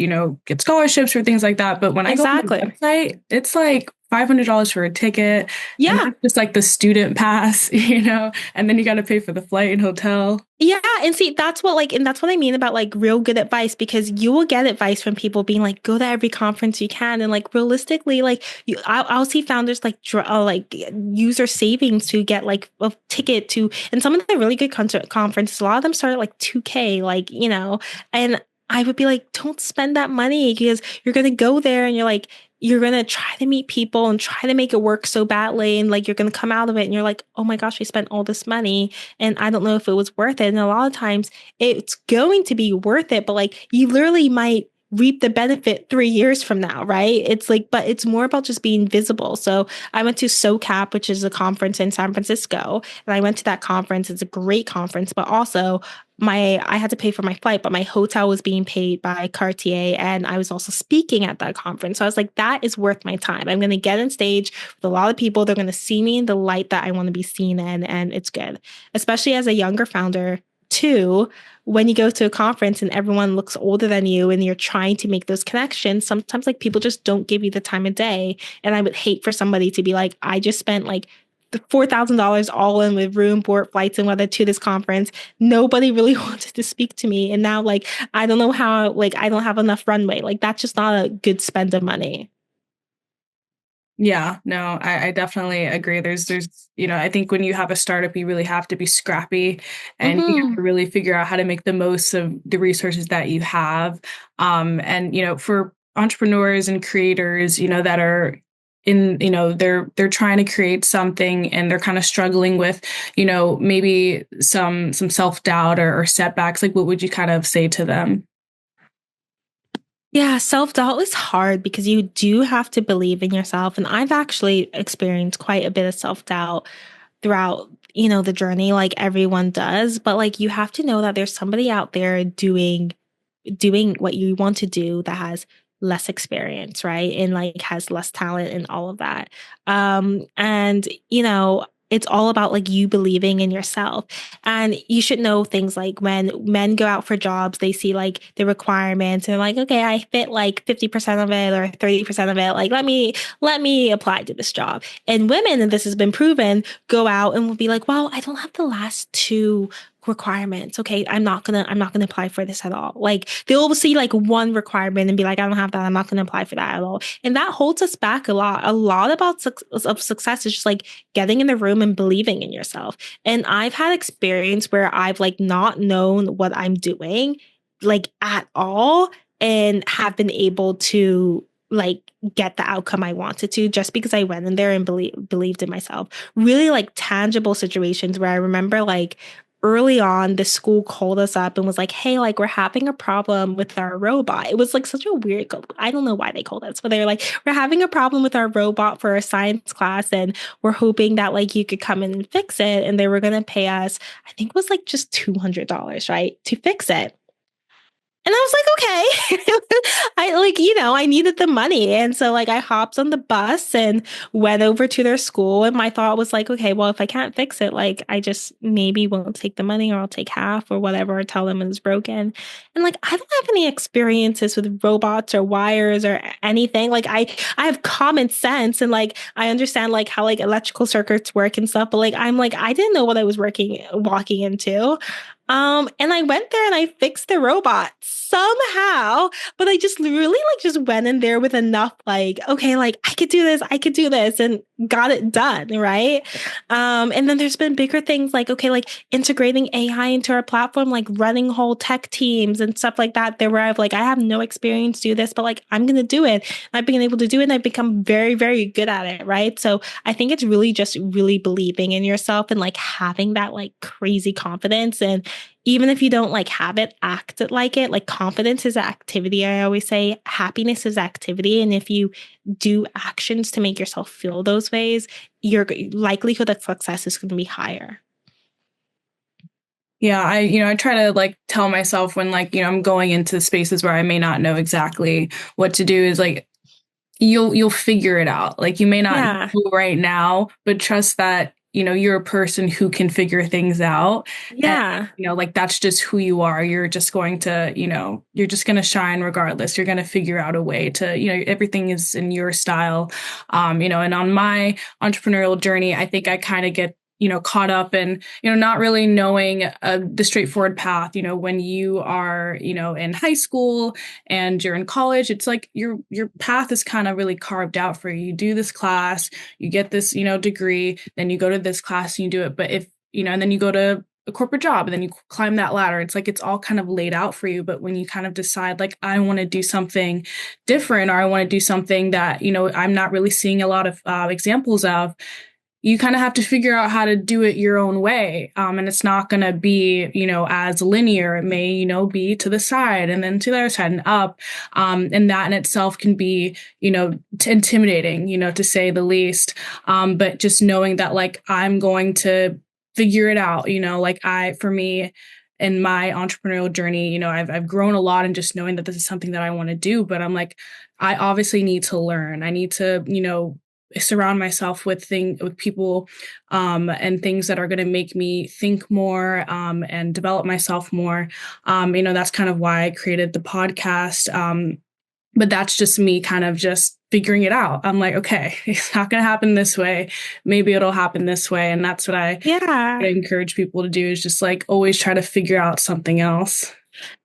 get scholarships for things like that. But when I go on the Exactly. website, it's like $500 for a ticket. And Yeah. that's just like the student pass, and then you got to pay for the flight and hotel. Yeah, and see, that's what I mean about like real good advice, because you will get advice from people being like, go to every conference you can, and like realistically, like I'll see founders like like use their savings to get like a ticket to, and some of the really good concert conferences, a lot of them start at like 2K, like and I would be like, don't spend that money because you're gonna go there and you're gonna try to meet people and try to make it work so badly, and like you're gonna come out of it and you're like, oh my gosh, we spent all this money and I don't know if it was worth it. And a lot of times it's going to be worth it, but like you literally might reap the benefit 3 years from now, right? It's like, but it's more about just being visible. So I went to SoCap, which is a conference in San Francisco, and I went to that conference. It's a great conference, but also I had to pay for my flight, but my hotel was being paid by Cartier, and I was also speaking at that conference. So I was like, that is worth my time. I'm going to get on stage with a lot of people. They're going to see me in the light that I want to be seen in, and it's good, especially as a younger founder too. When you go to a conference and everyone looks older than you and you're trying to make those connections, sometimes like people just don't give you the time of day. And I would hate for somebody to be like, I just spent like the $4,000 all in with room, board, flights, and weather to this conference. Nobody really wanted to speak to me. And now, like, I don't know how, like, I don't have enough runway. Like, that's just not a good spend of money. Yeah, no, I definitely agree. I think when you have a startup, you really have to be scrappy and you have Hmm. to really figure out how to make the most of the resources that you have. And, for entrepreneurs and creators, that are they're trying to create something and they're kind of struggling with, maybe some self-doubt or setbacks. Like, what would you kind of say to them? Yeah, self doubt is hard because you do have to believe in yourself. And I've actually experienced quite a bit of self doubt throughout, the journey, like everyone does. But like you have to know that there's somebody out there doing what you want to do that has less experience, right? And like has less talent and all of that. And it's all about like you believing in yourself. And you should know things like when men go out for jobs, they see like the requirements and like, okay, I fit like 50% of it or 30% of it. Like, let me apply to this job. And women, and this has been proven, go out and will be like, well, I don't have the last two requirements. Okay, I'm not gonna apply for this at all. Like they'll see like one requirement and be like, I don't have that. I'm not gonna apply for that at all. And that holds us back a lot. A lot about of success is just like getting in the room and believing in yourself. And I've had experience where I've like not known what I'm doing like at all and have been able to like get the outcome I wanted to just because I went in there and believed in myself. Really like tangible situations where I remember like early on the school called us up and was like, hey, like we're having a problem with our robot. It was like such a weird, I don't know why they called us, but they were like, we're having a problem with our robot for a science class and we're hoping that like you could come in and fix it. And they were going to pay us, I think it was like just $200, right, to fix it. And I was like, okay. I like, I needed the money. And so like I hopped on the bus and went over to their school. And my thought was like, okay, well, if I can't fix it, like I just maybe won't take the money or I'll take half or whatever, or tell them it's broken. And like I don't have any experiences with robots or wires or anything. Like I have common sense and like I understand like how like electrical circuits work and stuff, but like I'm like, I didn't know what I was walking into. And I went there and I fixed the robot somehow, but I just really like just went in there with enough like, okay, like I could do this and got it done, right? And then there's been bigger things like, okay, like integrating AI into our platform, like running whole tech teams and stuff like that, there where I've like, I have no experience to do this, but like I'm gonna do it. I've been able to do it and I've become very, very good at it, right? So I think it's really just really believing in yourself and like having that like crazy confidence and even if you don't like have it, act it like it. Like confidence is activity. I always say happiness is activity. And if you do actions to make yourself feel those ways, your likelihood of success is going to be higher. Yeah, I try to like tell myself when like, I'm going into spaces where I may not know exactly what to do is like you'll figure it out. Like you may not Yeah. know right now, but trust that, you're a person who can figure things out. And, Yeah. like that's just who you are. You're just going to, you're just going to shine regardless. You're going to figure out a way to, everything is in your style. And on my entrepreneurial journey, I think I kind of get caught up in, not really knowing the straightforward path. When you are, in high school and you're in college, it's like your path is kind of really carved out for you. You do this class, you get this, degree, then you go to this class and you do it. But if, and then you go to a corporate job and then you climb that ladder. It's like it's all kind of laid out for you. But when you kind of decide like I want to do something different or I want to do something that, I'm not really seeing a lot of examples of, you kind of have to figure out how to do it your own way. And it's not going to be, as linear. It may, be to the side and then to the other side and up. And that in itself can be, intimidating, to say the least. But just knowing that like, I'm going to figure it out, like for me, in my entrepreneurial journey, I've grown a lot and just knowing that this is something that I want to do, but I'm like, I obviously need to learn. I need to, surround myself with people and things that are going to make me think more and develop myself more. That's kind of why I created the podcast. But that's just me kind of just figuring it out. I'm like, okay, it's not going to happen this way. Maybe it'll happen this way. And that's what I Yeah. encourage people to do is just like always try to figure out something else.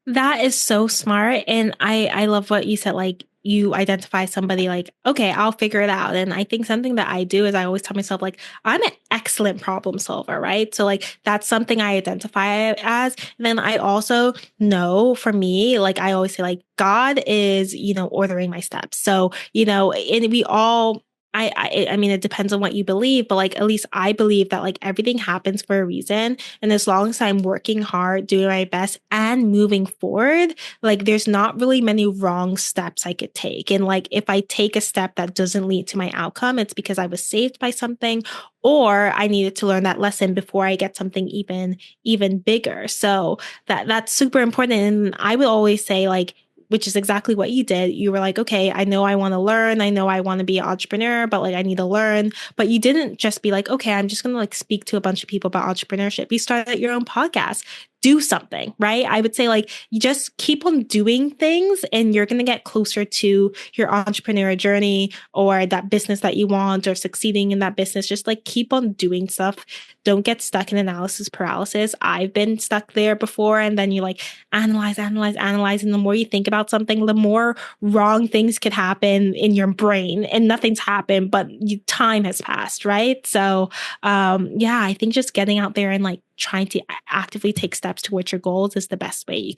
That is so smart. And I love what you said. Like you identify somebody like, okay, I'll figure it out. And I think something that I do is I always tell myself like, I'm an excellent problem solver, right? So like that's something I identify as. And then I also know for me, like I always say like God is, ordering my steps. So, and we all I mean, it depends on what you believe, but like at least I believe that like everything happens for a reason. And as long as I'm working hard, doing my best and moving forward, like there's not really many wrong steps I could take. And like if I take a step that doesn't lead to my outcome, it's because I was saved by something or I needed to learn that lesson before I get something even bigger. So that's super important. And I will always say like which is exactly what you did. You were like, okay, I know I want to learn. I know I want to be an entrepreneur, but like I need to learn. But you didn't just be like, okay, I'm just going to like speak to a bunch of people about entrepreneurship. You started your own podcast. Do something, right? I would say like you just keep on doing things and you're going to get closer to your entrepreneur journey or that business that you want or succeeding in that business. Just like keep on doing stuff. Don't get stuck in analysis paralysis. I've been stuck there before. And then you like analyze, analyze, analyze. And the more you think about something, the more wrong things could happen in your brain and nothing's happened, but time has passed, right? So, yeah, I think just getting out there and like trying to actively take steps towards your goals is the best way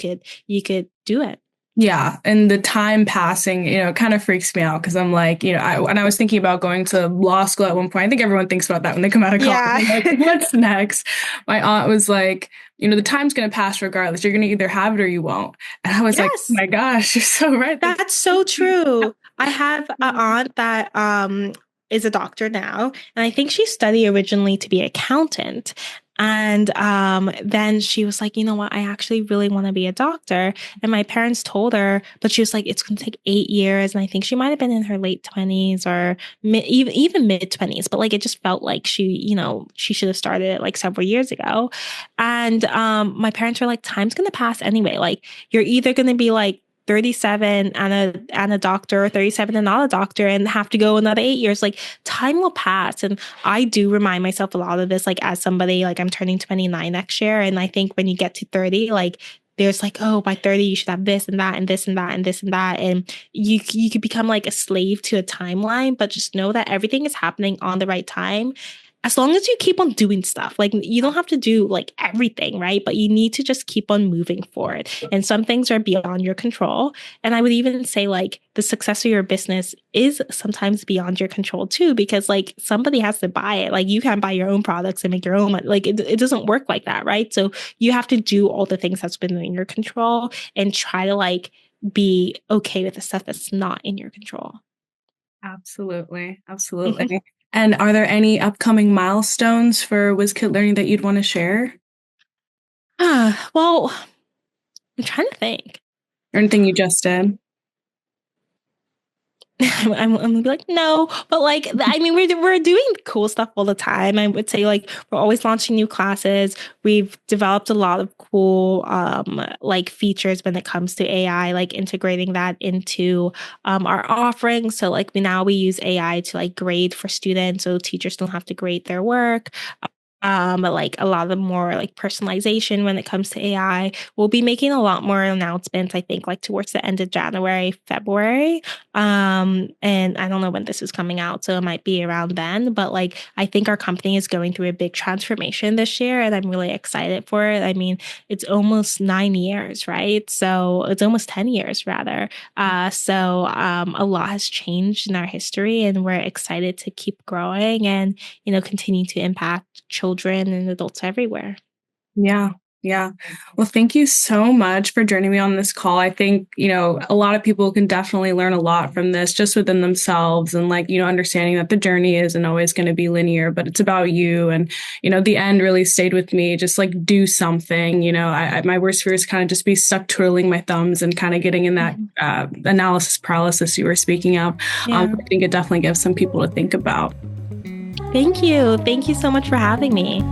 you could do it. Yeah. And the time passing, it kind of freaks me out because I'm like, when I was thinking about going to law school at one point, I think everyone thinks about that when they come out of college. Yeah. Like, what's next? My aunt was like, the time's going to pass regardless. You're going to either have it or you won't. And I was like, oh Yes. my gosh, you're so right. That's so true. I have an aunt that is a doctor now, and I think she studied originally to be an accountant. And then she was like, you know what? I actually really want to be a doctor. And my parents told her, but she was like, it's going to take 8 years. And I think she might have been in her late 20s or even mid 20s. But like, it just felt like she should have started it like several years ago. And my parents were like, time's going to pass anyway. Like, you're either going to be like 37 and a doctor, or 37 and not a doctor, and have to go another 8 years. Like time will pass. And I do remind myself a lot of this, like as somebody, like I'm turning 29 next year. And I think when you get to 30, like there's like, oh, by 30, you should have this and that and this and that and this and that. And you could become like a slave to a timeline, but just know that everything is happening on the right time. As long as you keep on doing stuff, like you don't have to do like everything, right? But you need to just keep on moving forward. And some things are beyond your control. And I would even say like the success of your business is sometimes beyond your control too, because like somebody has to buy it. Like you can't buy your own products and make your own money. Like it doesn't work like that, right? So you have to do all the things that's been in your control and try to like be okay with the stuff that's not in your control. Absolutely. Absolutely. And are there any upcoming milestones for WizKid Learning that you'd want to share? Well, I'm trying to think. Or anything you just did? I'm gonna be like, no, but like, I mean, we're doing cool stuff all the time. I would say like we're always launching new classes. We've developed a lot of cool like features when it comes to AI, like integrating that into our offerings. So like we use AI to like grade for students, so teachers don't have to grade their work. Like a lot of more like personalization when it comes to AI. We'll be making a lot more announcements, I think, like towards the end of January, February. And I don't know when this is coming out, so it might be around then. But like I think our company is going through a big transformation this year, and I'm really excited for it. I mean, it's almost 9 years, right? So it's almost 10 years rather. A lot has changed in our history, and we're excited to keep growing and continue to impact children and adults everywhere. Yeah. Yeah. Well, thank you so much for joining me on this call. I think, a lot of people can definitely learn a lot from this just within themselves and like, understanding that the journey isn't always going to be linear, but it's about you. And, the end really stayed with me. Just like do something, my worst fear is kind of just be stuck twirling my thumbs and kind of getting in that analysis paralysis you were speaking of. Yeah. I think it definitely gives some people to think about. Thank you. Thank you so much for having me.